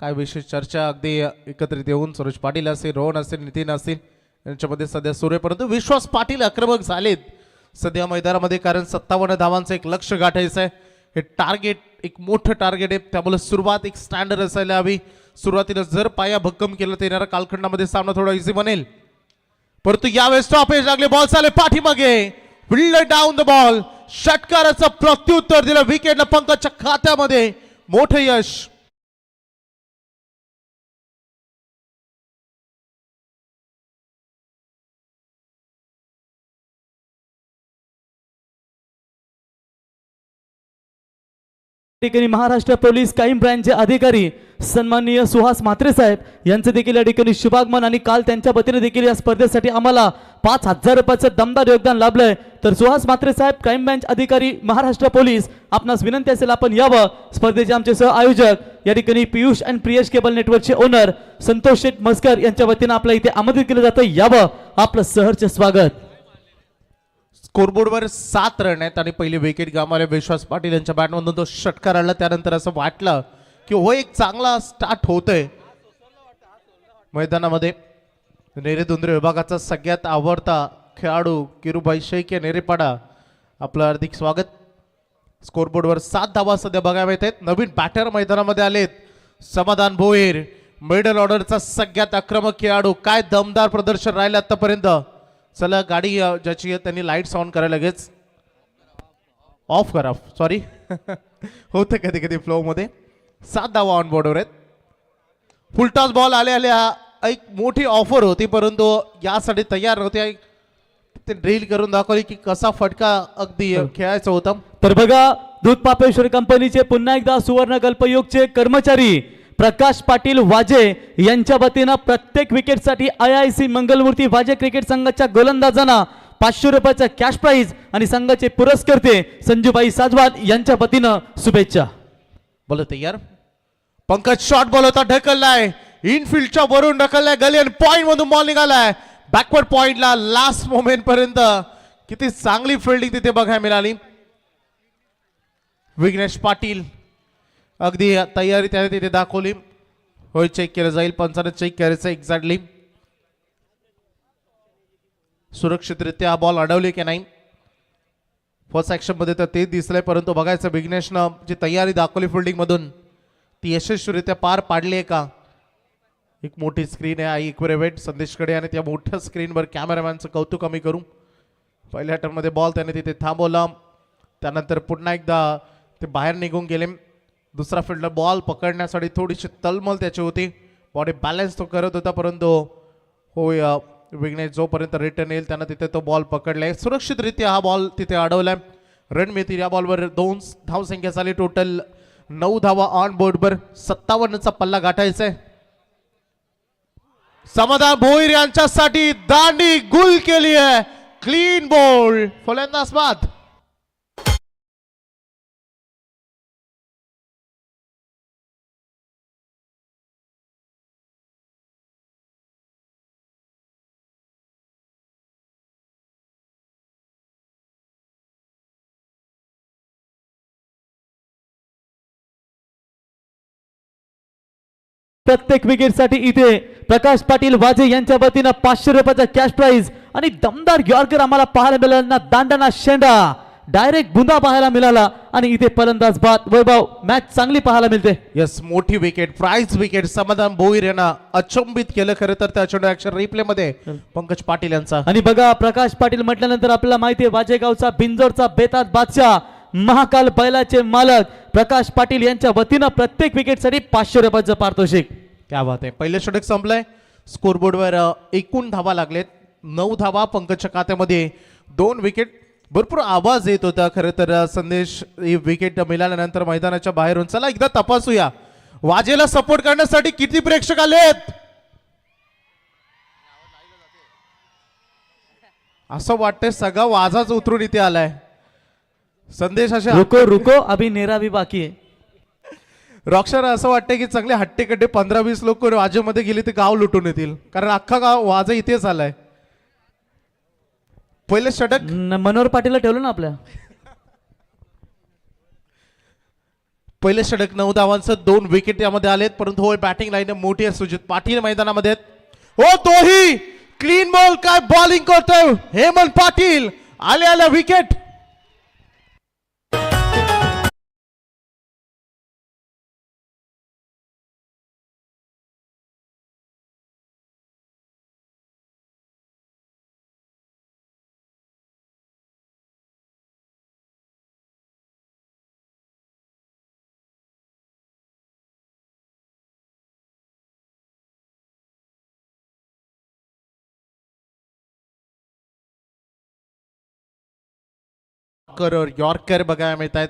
काय विशेष चर्चा अगदी एकत्रित येऊन सरोज पाटील असतील, रोहन असतील, नितीन असतील यांच्यामध्ये सध्या सुरू आहे. परंतु विश्वास पाटील आक्रमक झालेत सध्या मैदानामध्ये, कारण 57 धावांचं एक लक्ष गाठायचं आहे. हे टार्गेट एक मोठं टार्गेट आहे, त्यामुळे सुरुवात एक स्टँडर्ड असायला हवी. सुरुवातीला जर पाया भक्कम केलं तर येणाऱ्या कालखंडामध्ये सामना थोडा इझी बनेल. परंतु यावेळेस स्टॉपेज लागले. बॉल चाले पाठीमागे. Fielder down the ball. षटकाराचं प्रत्युत्तर दिलं विकेटला पंकजच्या खात्यामध्ये. मोठं यश. ठिकाणी महाराष्ट्र पोलीस क्राईम ब्रँचचे अधिकारी सन्माननीय सुहास म्हात्रे साहेब यांचे देखील या ठिकाणी शुभागमन, आणि काल त्यांच्या वतीने देखील या स्पर्धेसाठी आम्हाला 5,000 रुपयाचं दमदार योगदान लाभलंय. तर सुहास म्हात्रे साहेब क्राईम ब्रँच अधिकारी महाराष्ट्र पोलीस, आपणास विनंती असेल आपण यावं. स्पर्धेचे आमचे सह आयोजक या ठिकाणी पियुष अँड प्रियश केबल नेटवर्कचे ओनर संतोष शेठ मस्कर यांच्या वतीने आपल्या इथे आमंत्रित केलं जातं. यावं आपलं सहर्ष स्वागत. स्कोरबोर्डवर 7 रन आहेत आणि पहिली विकेट गमावले विश्वास पाटील यांच्या बॅटमधून. तो षटकार आला त्यानंतर असं वाटलं की हो एक चांगला स्टार्ट होतोय मैदानामध्ये. नेरेदुंद्रे विभागाचा सगळ्यात आवडता खेळाडू किरूभाई शेख या नेरेपाडा, आपलं हार्दिक स्वागत. स्कोरबोर्डवर 7 धावा सध्या बघायला मिळत आहेत. नवीन बॅटर मैदानामध्ये आलेत समाधान भोईर, मिडल ऑर्डरचा सगळ्यात आक्रमक खेळाडू. काय दमदार प्रदर्शन राहिलं आतापर्यंत. चला गाडी ज्याची आहे त्यांनी लाईट्स ऑन करा, लगेच ऑफ करा. सॉरी होतं कधी कधी फ्लो मध्ये. 7 धावा ऑन बोर्डवर आहेत. फुलटॉस बॉल आल्या एक मोठी ऑफर होती परंतु यासाठी तयार नव्हते. ते ड्रिल करून दाखवली की कसा फटका अगदी खेळायचा होता. तर बघा, दूध पापेश्वर कंपनीचे पुन्हा एकदा सुवर्ण कल्पयुगचे कर्मचारी प्रकाश पाटील वाजे यांच्या वतीनं प्रत्येक विकेटसाठी IIC मंगलमूर्ती वाजे क्रिकेट संघाच्या गोलंदाजांना 500 रुपयाचा कॅश प्राइज आणि संघाचे पुरस्कर्ते संजूबाई साजवाद यांच्या वतीनं शुभेच्छा. बोल तयार. पंकज शॉट बॉल होता, ढकललाय इनफिल्डच्या वरून, ढकललाय गली आणि पॉइंट मधून बॉल निघालाय बॅकवर्ड पॉइंटला. लास्ट मोमेंट पर्यंत किती चांगली फिल्डिंग तिथे बघायला मिळाली. विघ्नेश पाटील अगदी तयारी त्याने तिथे दाखवली. होय, चेक केलं जाईल, पंचाने चेक करायचं एक्झॅक्टली सुरक्षितरित्या हा बॉल अडवले की नाही. फर्स्ट ऍक्शन मध्ये तर ते दिसलंय परंतु बघायचं विघ्नेशनं जी तयारी दाखवली फिल्डिंग मधून ती यशस्वीरित्या पार पाडली आहे का. एक मोठी स्क्रीन आहे आई इक्वेरेवेट संदेशकडे आणि त्या मोठ्या स्क्रीनवर कॅमेरामॅनचं कौतुक आम्ही करू. पहिल्या टर्नमध्ये बॉल त्याने तिथे थांबवला, त्यानंतर पुन्हा एकदा ते बाहेर निघून गेले. दुसरा फिल्डर बॉल पकडण्यासाठी थोडीशी तलमल त्याची होती. बॉडी बॅलन्स तो करत होता परंतु होय विघ्नेश जोपर्यंत रिटर्न येईल त्यानं तिथे तो बॉल पकडलाय. सुरक्षितरित्या हा बॉल तिथे अडवलाय. रन मिळतील या बॉलवर 2 धावसंख्या झाली. टोटल 9 धावा ऑन बोर्डवर. 57चा पल्ला गाठायचा आहे. समाधान भोईर यांच्यासाठी दांडी गुल केली आहे. क्लीन बॉल, फलंदाज बाद. प्रत्येक विकेटसाठी इथे प्रकाश पाटील वाजे यांच्या वतीनं 500 रुपयाचा कॅश प्राइज आणि दमदार यॉर्कर आम्हाला पाहायला मिळाला. दांडाना शेंडा डायरेक्ट बुंदा पाहायला मिळाला आणि इथे फलंदाज बाद. वैभव, मॅच चांगली पाहायला मिळते. यस, मोठी विकेट, प्राइज विकेट. समाधान भोईर यांना अचंबित केलं खरं तर त्या चेंडू ऍक्शन रिप्ले मध्ये पंकज पाटील यांचा. आणि बघा, प्रकाश पाटील म्हटल्यानंतर आपल्याला माहिती आहे वाजेगावचा बिंजोरचा बेताज बादशाह महाकाल बैलाचे मालक प्रकाश पाटील यांच्या वतीनं प्रत्येक विकेटसाठी 500 रुपयाचं पारितोषिक. क्या बात आहे. पहिले षटक संपलंय. स्कोरबोर्डवर एकूण धावा लागलेत 9 धावा पंकजच्या खात्यामध्ये 2 विकेट. भरपूर आवाज येत होता खरं तर संदेश ही विकेट मिळाल्यानंतर मैदानाच्या बाहेरून. चला एकदा तपासूया वाजेला सपोर्ट करण्यासाठी किती प्रेक्षक आलेत. असं वाटतंय सगळा वाजाच उतरून इथे आलाय. संदेश अशा रुको रुको अभी नेरा भी बाकी है. रॉक्सर असं वाटतंय की चांगले हट्टेकड्डे 15-20 लोक वाजेमध्ये गेले ते गाव लुटून येतील कारण अख्खा गाव वाजा इथेच आलाय. पहिले षटक मनोहर पाटीलला ठेवलं ना आपल्या. पहिले षटक 9 धावांचं 2 विकेट यामध्ये आलेत परंतु होय बॅटिंग लाईन मोठी आहे. सुजित पाटील मैदानामध्ये आहेत. हो तोही क्लीन बॉल काय बॉलिंग करतोय हेमंत पाटील. आल्या विकेट. यॉर्कर बघायला मिळत आहेत.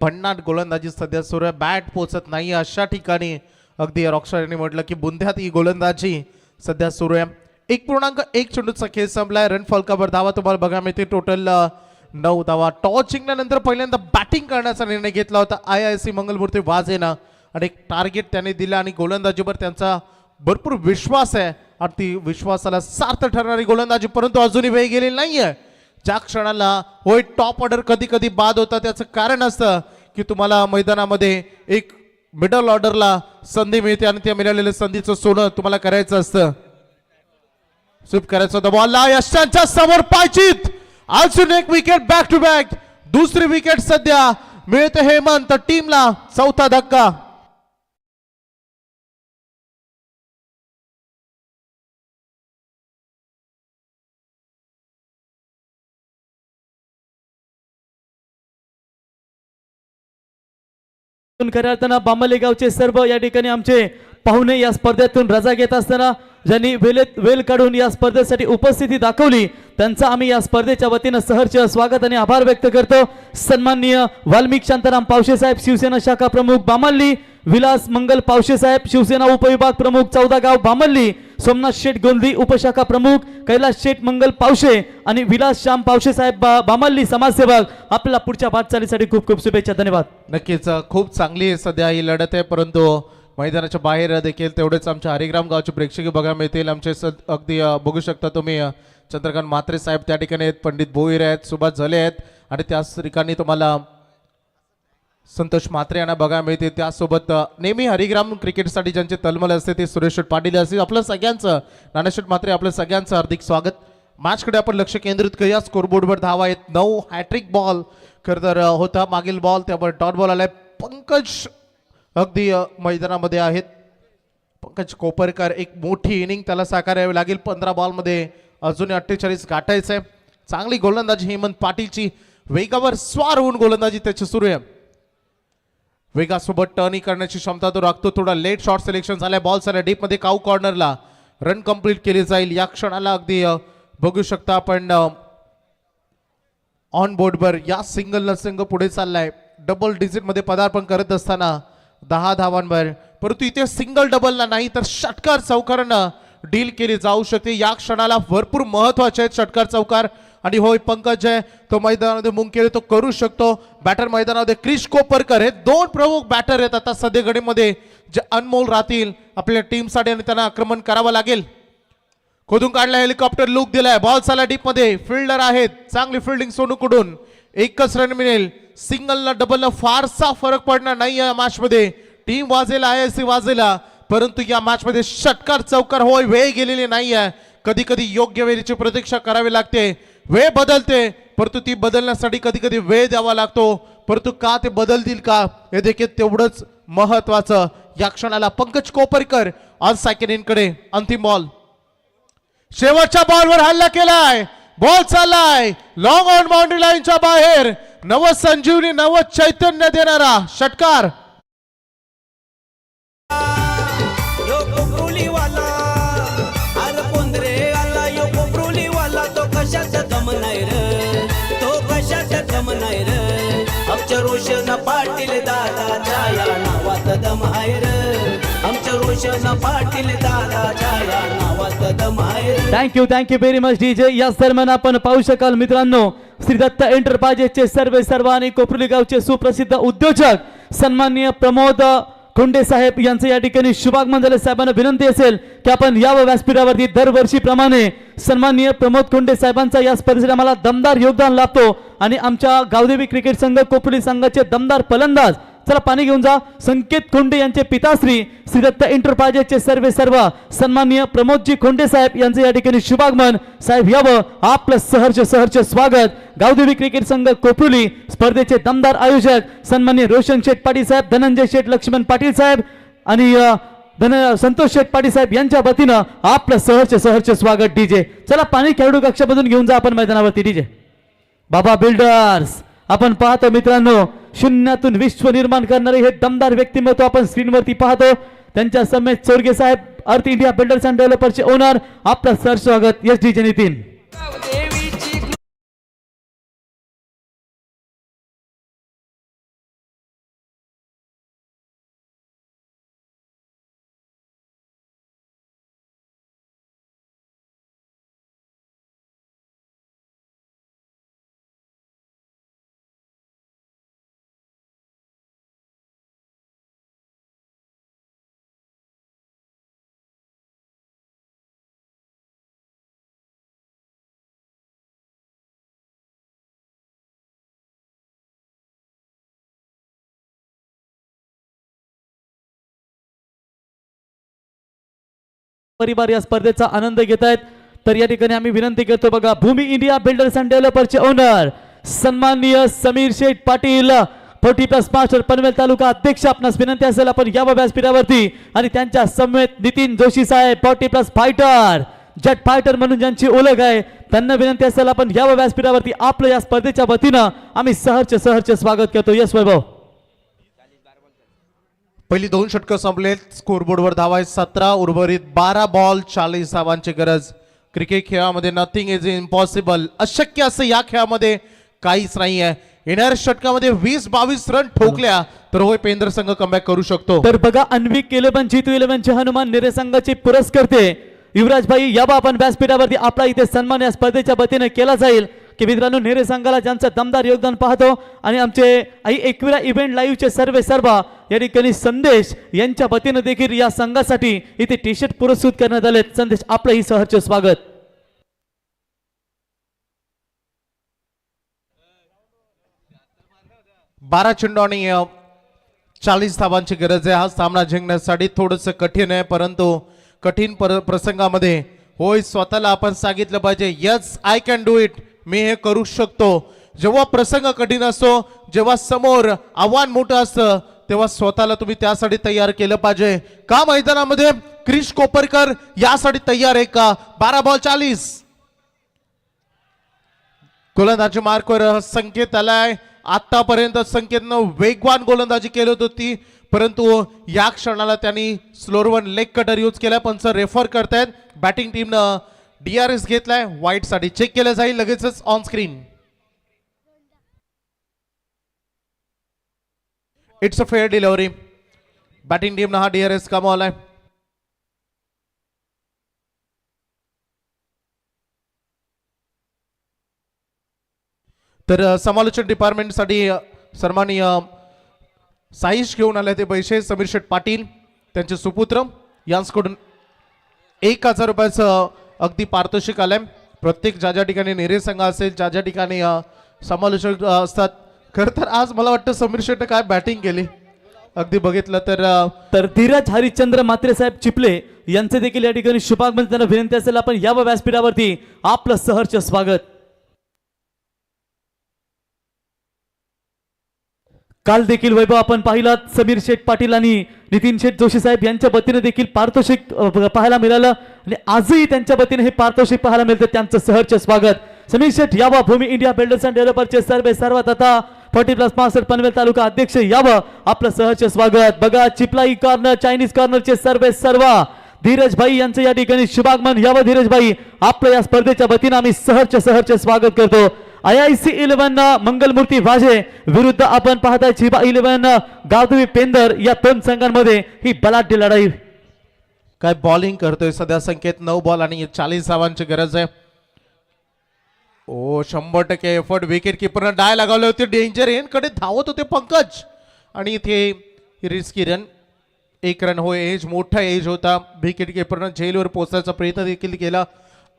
भन्नाट गोलंदाजी सध्या सुरू आहे. बॅट पोचत नाही अशा ठिकाणी अगदी रॉक्स्टार यांनी म्हटलं की बुंध्यात ही गोलंदाजी सध्या सुरू आहे. 1.1 चेंडूचा खेळ संपलाय. रन फलकावर धावा तुम्हाला बघायला मिळते. टोटल 9 धावा. टॉस जिंकल्यानंतर पहिल्यांदा बॅटिंग करण्याचा निर्णय घेतला होता IIC मंगलमूर्ती वाजेनं आणि एक टार्गेट त्यांनी दिलं आणि गोलंदाजीवर त्यांचा भरपूर विश्वास आहे आणि ती विश्वासाला सार्थ ठरणारी गोलंदाजी परंतु अजूनही वेळ गेलेली नाहीये. ज्या क्षणाला होय टॉप ऑर्डर कधी कधी बाद होता त्याचं कारण असतं की तुम्हाला मैदानामध्ये एक मिडल ऑर्डरला संधी मिळते आणि त्या मिळालेल्या संधीचं सोनं तुम्हाला करायचं असतं. स्वीप करायचं होतं बॉलला यशांच्या समोर पायचीत. अजून एक विकेट बॅक टू बॅक. दुसरी विकेट सध्या मिळते हेमंत टीमला. चौथा धक्का. खऱ्या अर्थानं बामले गावचे सर्व या ठिकाणी आमचे पाहुणे या स्पर्धेतून रजा घेत असताना ज्यांनी वेळ काढून या स्पर्धेसाठी उपस्थिती दाखवली त्यांचा आम्ही या स्पर्धेच्या वतीनं सहर्ष स्वागत आणि आभार व्यक्त करतो. सन्माननीय वाल्मिक शांताराम पावशे साहेब शिवसेना शाखा प्रमुख बामल्ली, विलास मंगल पावशे साहेब शिवसेना उपविभाग प्रमुख 14 गाव बामल्ली, सोमनाथ शेठ गोंदी उपशाखा प्रमुख, कैलास शेठ मंगल पावशे आणि विलास श्याम पावशे साहेब बामल्ली समाजसेवक. आपल्याला पुढच्या वाटचालीसाठी खूप खूप शुभेच्छा. धन्यवाद. नक्कीच खूप चांगली सध्या ही लढत आहे परंतु मैदानाच्या बाहेर देखील तेवढेच आमच्या हरिग्राम गावचे प्रेक्षक बघायला मिळतील. आमचे अगदी बघू शकता तुम्ही चंद्रकांत म्हात्रे साहेब त्या ठिकाणी आहेत. पंडित भोईर आहेत. सुभाष झले आहेत आणि त्याच ठिकाणी तुम्हाला संतोष म्हात्रे यांना बघायला मिळते. त्यासोबत नेहमी हरिग्राम क्रिकेटसाठी ज्यांचे तळमळ असते ते सुरेश शेठ पाटील असतील. आपलं सगळ्यांचं नानाशेठ म्हात्रे आपलं सगळ्यांचं हार्दिक स्वागत. मॅचकडे आपण लक्ष केंद्रित करूया. स्कोरबोर्डवर धावा आहेत 9. हॅट्रिक बॉल खरं तर होता मागील बॉल त्यावर डॉट बॉल आलाय. पंकज अगदी मैदानामध्ये आहेत. पंकज कोपरकर एक मोठी इनिंग त्याला साकारावी लागेल. 15 बॉलमध्ये अजून 48 गाठायचं आहे. चांगली गोलंदाजी हेमंत पाटीलची. वेगावर स्वार होऊन गोलंदाजी त्याची सुरू आहे. वेगासोबत टर्निंग करण्याची क्षमता तो राखतो. थोडा लेट शॉट सिलेक्शन झालाय. बॉल झाला डीप मध्ये काऊ कॉर्नरला. रन कंप्लीट केली जाईल. या क्षणाला अगदी बघू शकता आपण ऑन बोर्डवर या सिंगल संघ पुढे चाललाय. डबल डिजिट मध्ये पदार्पण करत असताना 10 धावांवर परंतु इथे सिंगल डबलला नाही तर षटकार चौकारानं डील केली जाऊ शकते. या क्षणाला भरपूर महत्वाचे आहेत षटकार चौकार आणि होय पंकज आहे तो मैदानामध्ये मुंकेले तो करू शकतो. बॅटर मैदानामध्ये क्रिश कोपरकर हे 2 प्रमुख बॅटर आहेत आता सध्या घडीमध्ये जे अनमोल राहतील आपल्या टीमसाठी आणि त्यांना आक्रमण करावं लागेल. खोदून काढला हेलिकॉप्टर लुक दिलाय. बॉल चाला डीप मध्ये. फिल्डर आहेत. चांगली फिल्डिंग सोनूकडून. एकच रन मिळेल. सिंगलला डबलला फारसा फरक पडणार नाही या मॅच मध्ये. टीम वाजेला IIC वाजेला परंतु या मॅच मध्ये षटकार चौकार होय वेळ गेलेली नाही आहे. कधी कधी योग्य वेळेची प्रतीक्षा करावी लागते. वेळ बदलते परंतु ती बदलण्यासाठी कधी कधी वेळ द्यावा लागतो. परंतु का ते बदलतील का हे देखील तेवढंच महत्वाचं. या क्षणाला पंकज कोपरकर ऑन सेकंड इनकडे. अंतिम बॉल. शेवटच्या बॉलवर हल्ला केलाय. बॉल चाललाय लॉंग ऑन बाउंड्री लाईनच्या बाहेर. नव संजीवनी नव चैतन्य देणारा षटकार. यो कोपरुली वाला अरे पोंद्रे आला यो कोपरुली दम नाही र तो कशात कम नाही र आमच्या रोशन पाटील दादाच्या या नावात दम आहे र आमच्या रोशन पाटील दादाच्या या नावात दम आहे र थँक्यू व्हेरी मच डीजे. या दरम्यान आपण पाहू शकाल मित्रांनो, श्री दत्त एंटरप्राइजेसचे सर्व आणि कोपरुली गावचे सुप्रसिद्ध उद्योजक सन्माननीय प्रमोद खोंडे साहेब यांचं या ठिकाणी शुभागमन झाले. साहेबांना विनंती असेल की आपण या व्यासपीठावरती दरवर्षीप्रमाणे सन्माननीय प्रमोद खोंडे साहेबांचा या स्पर्धेत आम्हाला दमदार योगदान लाभतो आणि आमच्या गावदेवी क्रिकेट संघ कोपरुली संघाचे दमदार फलंदाज, चला पाणी घेऊन जा, संकेत खोंडे यांचे पिताश्री श्री दत्त एंटरप्राइजेसचे सर्व सन्माननीय प्रमोदजी खोंडे साहेब यांचे या ठिकाणी शुभागमन. साहेब यावं, आपलं सहर्ष स्वागत. गावदेवी क्रिकेट संघ कोपरुली स्पर्धेचे दमदार आयोजक सन्माननीय रोशन शेठ पाटील साहेब, धनंजय शेठ लक्ष्मण पाटील साहेब आणि संतोष शेठ पाटील साहेब यांच्या वतीनं आपलं सहर्ष स्वागत. डीजे चला पाणी खेळाडू कक्षामधून घेऊन जा आपण मैदानावरती. डीजे बाबा बिल्डर्स, आपण पाहतो मित्रांनो, शून्यातून विश्व निर्माण करणारे हे दमदार व्यक्तिमत्व आपण स्क्रीनवरती पाहतो. त्यांच्या समेत चोरगे साहेब, अर्थ इंडिया बिल्डर्स अँड डेव्हलपर्सचे ओनर, आपलं सहर्ष स्वागत. Yes DJ Nitin. परिवार या स्पर्धेचा आनंद घेत आहेत. तर या ठिकाणी आम्ही विनंती करतो बघा, भूमी इंडिया बिल्डर्स अँड डेव्हलपर्सचे ओनर सन्माननीय समीर शेठ पाटील, 40+ मास्टर पनवेल तालुका अध्यक्ष, आपणास विनंती असेल आपण या व्यासपीठावरती आणि त्यांच्या समेत नितीन जोशी साहेब, 40+ फायटर, जट फायटर म्हणून ज्यांची ओळख आहे, त्यांना विनंती असेल आपण या व्यासपीठावरती आपलं या स्पर्धेच्या वतीनं आम्ही सहर्ष स्वागत करतो. यस वैभव. पहिली 2 षटकं संपलेत. स्कोरबोर्डवर धावा आहे 17, उर्वरित 12 बॉल, 40 धावांची गरज. क्रिकेट खेळामध्ये नथिंग इज इम्पॉसिबल, अशक्य असं या खेळामध्ये काहीच नाही आहे. येणाऱ्या षटकामध्ये 20-22 रन ठोकल्या तर होय पेंद्र संघ कमबॅक करू शकतो. तर बघा, अन्विक 11 जीतू 11चे हनुमान निरे संघाचे पुरस्कर्ते युवराज भाई याबा आपण व्यासपीठावरती आपला इथे सन्मान या स्पर्धेच्या वतीने केला जाईल की मित्रांनो, नेरे संघाला ज्यांचं दमदार योगदान पाहतो आणि आमचे एकविरा इव्हेंट लाईव्हचे सर्व या ठिकाणी संदेश यांच्या वतीने देखील या संघासाठी इथे टी शर्ट पुरस्कृत करण्यात आले. संदेश आपलंही सहर्ष स्वागत. बारा चेंडू आणि 40 धावांची गरज आहे. हा सामना जिंकण्यासाठी थोडंसं कठीण आहे, परंतु कठीण प्रसंगामध्ये होय स्वतःला आपण सांगितलं पाहिजे, yes I can do it, मी हे करू शकतो. जेव्हा प्रसंग कठीण असतो, जेव्हा समोर आव्हान मोठं असतं, तेव्हा स्वतःला तुम्ही त्यासाठी तयार केलं पाहिजे. का मैदानामध्ये क्रिश कोपरकर यासाठी तयार आहे का? 12 बॉल 40. गोलंदाजी मार्कवर संकेत आलाय. आतापर्यंत संकेतनं वेगवान गोलंदाजी केली होती, परंतु या क्षणाला त्यांनी slower one leg cutter use केला. पण सर रेफर करतायत, बॅटिंग टीमनं DRS घेतलाय, व्हाईट साठी चेक केलं जाईल लगेचच on screen. It's a fair delivery. Batting टीमनं हा DRS कमावलाय. तर समालोचन डिपार्टमेंटसाठी सन्माननीय साईश घेऊन आले ते पैसे समीर शेठ पाटील त्यांचे सुपुत्र यांच्याकडून 1000 रुपयाचं अगदी पारितोषिक आलंय. प्रत्येक ज्या ठिकाणी नेरे संघ असेल, ज्या ठिकाणी समालोचक असतात, खरं तर आज मला वाटतं समीर शेठ काय बॅटिंग केली अगदी बघितलं तर धीरज हरिश्चंद्र मात्रे साहेब चिपले यांचे देखील या ठिकाणी शुभागमन त्यांना विनंती असेल आपण या व्यासपीठावरती आपलं सहर्ष स्वागत. काल देखील वैभव आपण पाहिलात, समीर शेठ पाटील आणि नितीन शेठ जोशी साहेब यांच्या वतीने देखील पारितोषिक पाहायला मिळालं आणि आजही त्यांच्या वतीने हे पारितोषिक पाहायला मिळतं. त्यांचं सहर्ष स्वागत. समीर शेठ यावा, भूमी इंडिया बिल्डर्स अँड डेव्हलपर्सचे सर्वात आता 40+ मास्टर पनवेल तालुका अध्यक्ष यावं, आपलं सहर्ष स्वागत. बघा, चिपलाई कॉर्नर, चायनीज कॉर्नरचे सर्व धीरज भाई यांचं या ठिकाणी शुभागमन यावं. धीरज भाई आपलं या स्पर्धेच्या वतीनं आम्ही सहर्ष स्वागत करतो. IIC 11 मंगलमूर्ती वाजे विरुद्ध आपण पाहताय चिबा 11 गावदेवी पेंदर या दोन संघांमध्ये ही बलाढ्य लढाई. काय बॉलिंग करतोय सध्या. संकेत 9 बॉल आणि 40 धावांची गरज आहे. ओ 100% एफर्ट. विकेट किपरनं डाय लगावले होते. डेंजर एन कडे धावत होते पंकज आणि इथे रिस्की रन. 1 रन होय. एज मोठा एज होता. विकेट किपरनं झेलवर पोहोचण्याचा प्रयत्न देखील केला.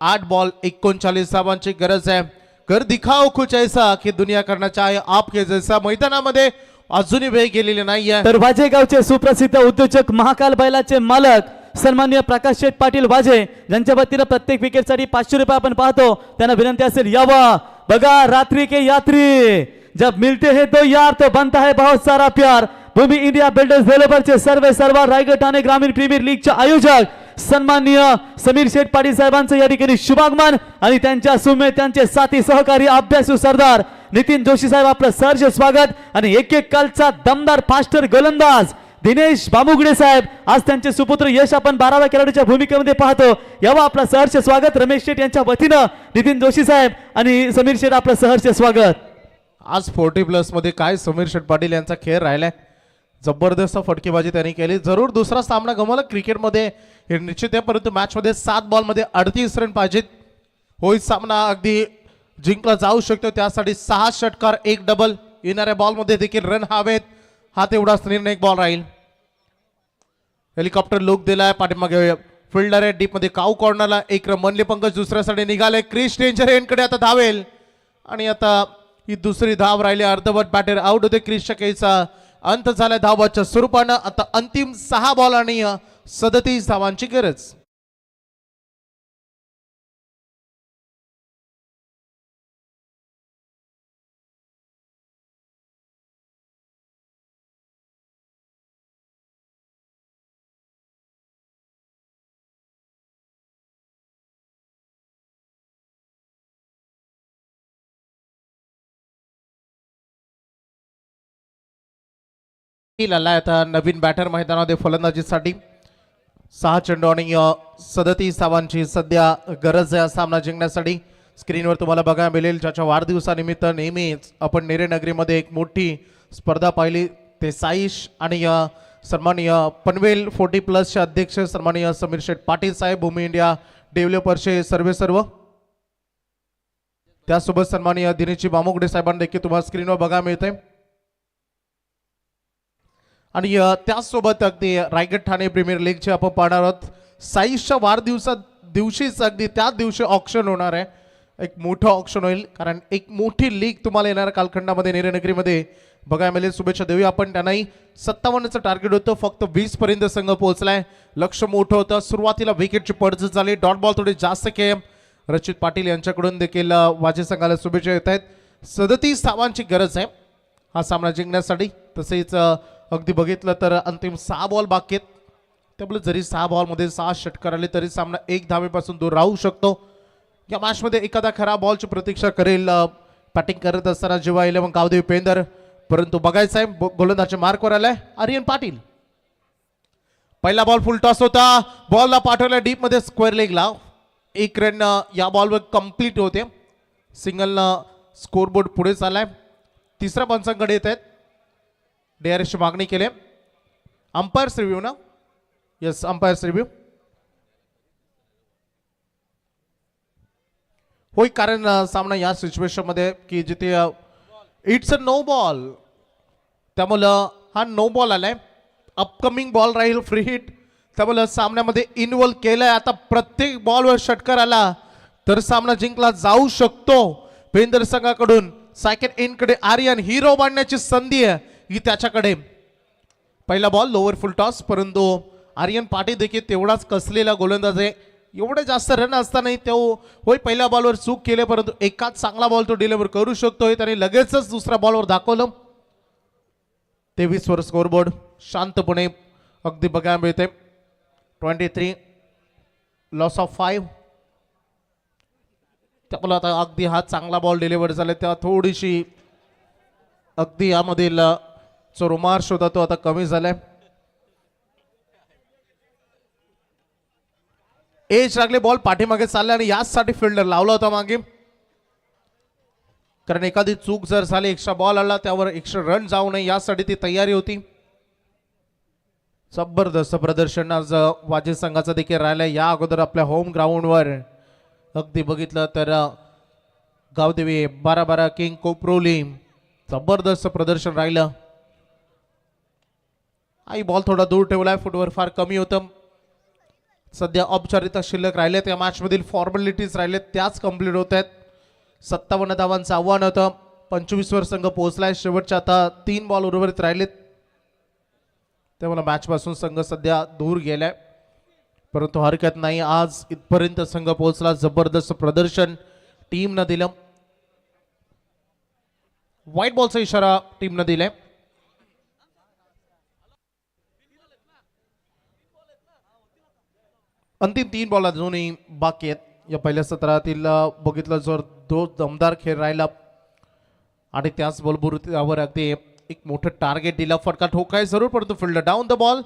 8 बॉल 39 धावांची गरज आहे. कर दिखाओ कुछ ऐसा की दुनिया करना चाहे आपके जैसा. मैदानामध्ये अजूनही वेळ गेलेली नाहीये. तर वाजेगावचे सुप्रसिद्ध उद्योजक महाकाल बैलाचे मालक सन्माननीय प्रकाश शेठ पाटील वाजे ज्यांच्या वतीनं प्रत्येक विकेटसाठी 500 रुपये आपण पाहतो. त्यांना विनंती असेल यावा. बघा रात्रि के यात्री जब मिलते हैं तो यार तो बनता है बहुत सारा प्यार. भूमी इंडिया बिल्डर्स डेव्हलपरचे सर्व रायगड ठाणे ग्रामीण प्रीमियर लीगचे आयोजक सन्माननीय समीर शेठ पाटील साहेबांचं या ठिकाणी शुभागमन आणि त्यांच्या सुमे त्यांचे साथी सहकारी अभ्यासू सरदार नितीन जोशी साहेब आपलं सहर्ष स्वागत. आणि एक कालचा दमदार फास्टर गोलंदाज दिनेश बामुगडे साहेब आज त्यांचे सुपुत्र यश आपण 12व्या खेळाडूच्या भूमिकेमध्ये पाहतो. यावं आपलं सहर्ष स्वागत. रमेश शेठ यांच्या वतीनं नितीन जोशी साहेब आणि समीर शेठ आपलं सहर्ष स्वागत. आज 40+ मध्ये काय समीर शेठ पाटील यांचा खेळ राहिलाय. जबरदस्त फटकेबाजी त्यांनी केली. जरूर दुसरा सामना गमावला. क्रिकेटमध्ये हे निश्चित आहे परंतु मॅच मध्ये 7 बॉल मध्ये 38 रन पाहिजेत. होय सामना अगदी जिंकला जाऊ शकतो. त्यासाठी 6 षटकार 1 डबल. येणाऱ्या बॉल मध्ये देखील रन हवेत. हा तेवढाच निर्णायक बॉल राहील. हेलिकॉप्टर लुक दिलाय. पाठीमागे फिल्डर आहे डीप मध्ये. काऊ कॉर्नरला 1 रन. मनले पंकज दुसऱ्यासाठी निघाले. क्रिस डेंजर एंडकडे आता धावेल आणि आता ही दुसरी धाव राहिली. अर्धवट बॅटर आउट होते. क्रिसच्या केचा अंत झालाय धावाच्या स्वरूपानं. आता अंतिम 6 बॉल आणि 37 धावांची गरज. आलाय आता नवीन बॅटर मैदानामध्ये फलंदाजीसाठी. 6 चेंडू आणि 37 धावांची सध्या गरज आहे सामना जिंकण्यासाठी. स्क्रीनवर तुम्हाला बघायला मिळेल ज्याच्या वाढदिवसानिमित्त नेहमीच आपण नेरेनगरीमध्ये एक मोठी स्पर्धा पाहिली. ते साईश आणि सन्माननीय पनवेल 40+ चे अध्यक्ष सन्माननीय समीर शेठ पाटील साहेब भूमी इंडिया डेव्हलपर्सचे सर्व. त्यासोबत सन्माननीय दिनेशजी बामुगडे साहेबांना देखील तुम्हाला स्क्रीनवर बघायला मिळते. आणि त्याचसोबत अगदी रायगड ठाणे प्रीमियर लीगचे आपण पाहणार आहोत. साईशच्या वाढदिवसा दिवशीच अगदी त्याच दिवशी ऑक्शन होणार आहे. एक मोठं ऑक्शन होईल कारण एक मोठी लीग तुम्हाला येणाऱ्या कालखंडामध्ये नेरेनगरीमध्ये बघायला मिळेल. शुभेच्छा देऊया आपण. त्यांनाही 57चं टार्गेट होतं. फक्त 20 पर्यंत संघ पोहोचलाय. लक्ष मोठं होतं. सुरुवातीला विकेटची पडझड झाली. डॉट बॉल थोडे जास्त केले. रचित पाटील यांच्याकडून देखील वाजे संघाला शुभेच्छा येत आहेत. 37 धावांची गरज आहे हा सामना जिंकण्यासाठी. तसेच अगदी बघितलं तर अंतिम 6 बॉल बाकी आहेत. त्यामुळे जरी 6 बॉलमध्ये 6 षटकार आले तरी सामना 1 धावेपासून दूर राहू शकतो. या मॅचमध्ये एखादा खरा बॉलची प्रतीक्षा करेल बॅटिंग करत असताना जेव्हा 11 गावदेवी पेंदर. परंतु बघायचं आहे गोलंदाजच्या मार्कवर आलाय आर्यन पाटील. पहिला बॉल फुल टॉस होता. बॉलला पाठवला डीप मध्ये स्क्वेअर लेगला. 1 रन या बॉलवर कंप्लीट होते. सिंगलनं स्कोरबोर्ड पुढे चाललाय. तिसऱ्या पंचांकडे येत आहेत. DRS ची मागणी केली. अंपायर्स रिव्ह्यू ना. येस अंपायर्स रिव्ह्यू होय कारण सामना या सिच्युएशन मध्ये की जिथे इट्स अ नो बॉल त्यामुळं हा नो बॉल आलाय. अपकमिंग बॉल राहील फ्री हिट. त्यामुळं सामन्यामध्ये इन्व्हॉल्व केलंय. आता प्रत्येक बॉलवर षटकार आला तर सामना जिंकला जाऊ शकतो. पेंदर संघाकडून सेकंड इनकडे आर्यन हिरो बांधण्याची संधी आहे ही त्याच्याकडे. पहिला बॉल लोअर फुल टॉस. परंतु आर्यन पाटील देखील तेवढाच कसलेला गोलंदाज आहे. एवढे जास्त रन असतानाही तो होय पहिल्या बॉलवर चूक केले परंतु एकाच चांगला बॉल तो डिलिव्हर करू शकतोय. त्याने लगेचच दुसऱ्या बॉलवर दाखवलं. 23 वर स्कोरबोर्ड शांतपणे अगदी बघायला मिळते. 23 लॉस ऑफ 5. त्यामुळे आता अगदी हा चांगला बॉल डिलिव्हर झाला. त्या थोडीशी अगदी यामधील जो रोमार्श होता तो आता कमी झालाय. एज लागले, बॉल पाठीमागे चालला आणि याचसाठी फिल्डर लावला होता मागे, कारण एखादी चूक जर झाली, एक्स्ट्रा बॉल आला त्यावर एक्स्ट्रा रन जाऊ नये यासाठी ती तयारी होती. जबरदस्त प्रदर्शन आज वाजी संघाचं देखील राहिलं. या अगोदर आपल्या होम ग्राउंडवर अगदी बघितलं तर गावदेवी 12-12 किंग कोपरोली जबरदस्त प्रदर्शन राहिलं. आई बॉल थोडा दूर ठेवलाय, फुटवर फार कमी होतं. सध्या औपचारिकता शिल्लक राहिलेत, या मॅच मधील फॉर्मॅलिटीज राहिलेत त्याच कम्प्लीट होत आहेत. 57 धावांचं आव्हान होतं, 25 वर संघ पोहोचलाय. शेवटच्या आता 3 बॉल उर्वरित राहिलेत, त्यामुळे मॅच पासून संघ सध्या दूर गेलाय, परंतु हरकत नाही. आज इथपर्यंत संघ पोहोचला. जबरदस्त प्रदर्शन टीमनं दिलं. व्हाईट बॉलचा इशारा टीमनं दिलाय. अंतिम 3 बॉल अजूनही बाकी आहेत. या पहिल्या सत्रातील बघितलं जर दमदार खेळ राहिला आणि त्याच बलबुतीवर अगदी एक मोठं टार्गेट दिला. फटका ठोकाय जरूर, परंतु फिल्डर डाऊन द बॉल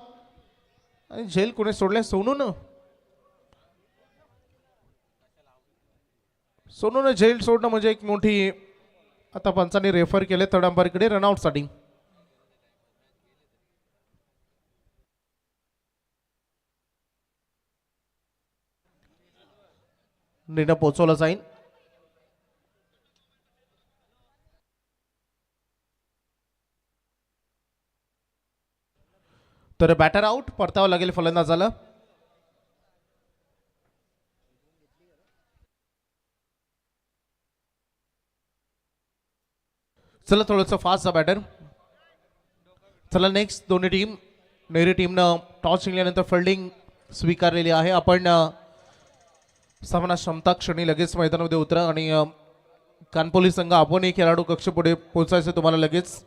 आणि झेल कोणी सोडले? सोनून झेल सोडणं म्हणजे एक मोठी, आता पंचांनी रेफर केले थर्ड अंपायरकडे रनआउट साठी. निर्णय पोहोचवला जाईल. तर बॅटर आउट, परतावं लागेल फलंदाजाला. चला थोडंसं फास्ट बॅटर. चला नेक्स्ट दोन्ही टीम. नेरी टीमनं टॉस जिंकल्यानंतर फिल्डिंग स्वीकारलेली आहे. आपण सामना क्षमता क्षणी लगेच मैदानामध्ये उतरा आणि कानपोली संघ आपणही खेळाडू कक्ष पुढे पोहोचायचे तुम्हाला लगेच.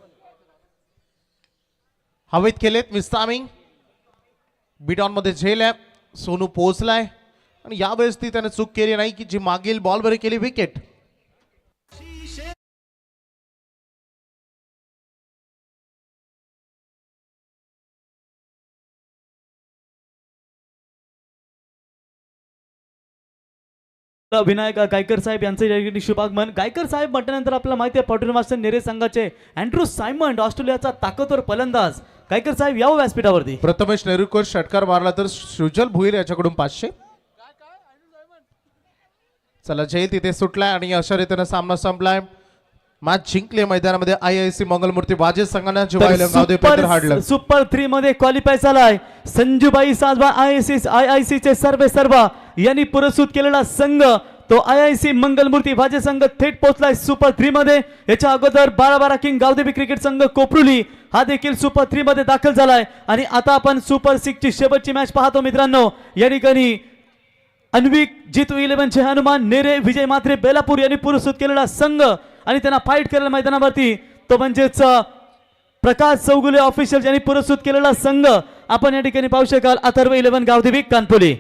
हवेत केलेत मिस्तामिंग, बीटॉन मध्ये झेल आहे. सोनू पोहोचलाय आणि यावेळेस ती त्याने चूक केली नाही की जी मागील बॉल बरी केली, विकेट. विनायक गायकर साहेब यांचे शुभागमन. गायकर साहेब म्हटल्यानंतर आपल्याला माहिती आहे पॉटन मास्टर नेरे संघाचे अँड्रू सायमंड, ऑस्ट्रेलियाचा ताकदवर फलंदाज. गायकर साहेब यावं व्यासपीठावरती. प्रथमेश नेरुरकर षटकार मारला तर सुजल भुईर याच्याकडून 500. चला झेल तिथे सुटलाय आणि अशा रीतीने सामना संपलाय. मॅच जिंकले मैदानामध्ये IIC मंगलमूर्ती वाजे संघाने हाडलं. सुपर 3 मध्ये क्वालिफाय झालाय. संजूबाई साजवा IIC चे सर्व यांनी पुरस्कृत केलेला संघ तो IIC मंगलमूर्ती वाजे संघ थेट पोहोचलाय सुपर 3 मध्ये. याच्या अगोदर 12-12 किंग गावदेवी क्रिकेट संघ कोपरुली हा देखील सुपर 3 मध्ये दाखल झालाय. आणि आता आपण सुपर 6 ची शेवटची मॅच पाहतो मित्रांनो. या ठिकाणी अन्विक जितू 11 चे हनुमान नेरे, विजय मात्रे बेलापूर यांनी पुरस्कृत केलेला संघ आणि त्यांना फाईट केलेला मैदानावरती तो म्हणजेच प्रकाश चौगुले ऑफिशियल यांनी पुरस्कृत केलेला संघ आपण या ठिकाणी पाहू शकाल. अथर्व 11 गावदेवी कानपोली.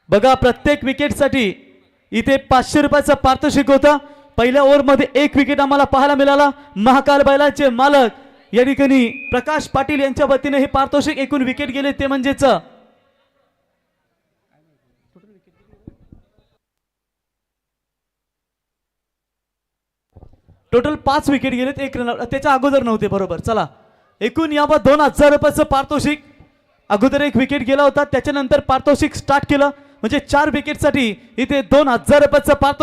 बघा प्रत्येक विकेटसाठी इथे 500 रुपयाचा पारितोषिक होता. पहिल्या ओव्हरमध्ये 1 विकेट आम्हाला पाहायला मिळाला. महाकाल बैलाचे मालक या ठिकाणी प्रकाश पाटील यांच्या वतीने हे पारितोषिक, एकूण विकेट गेले ते म्हणजेच टोटल 5 विकेट गेलेत, 1 रन त्याच्या अगोदर नव्हते बरोबर. चला एकूण यावर 2000 रुपयाचं पारितोषिक. अगोदर 1 विकेट गेला होता, त्याच्यानंतर पारितोषिक स्टार्ट केलं म्हणजे 4 विकेटसाठी इथे 2000 रुपयाचं पारितोषिक.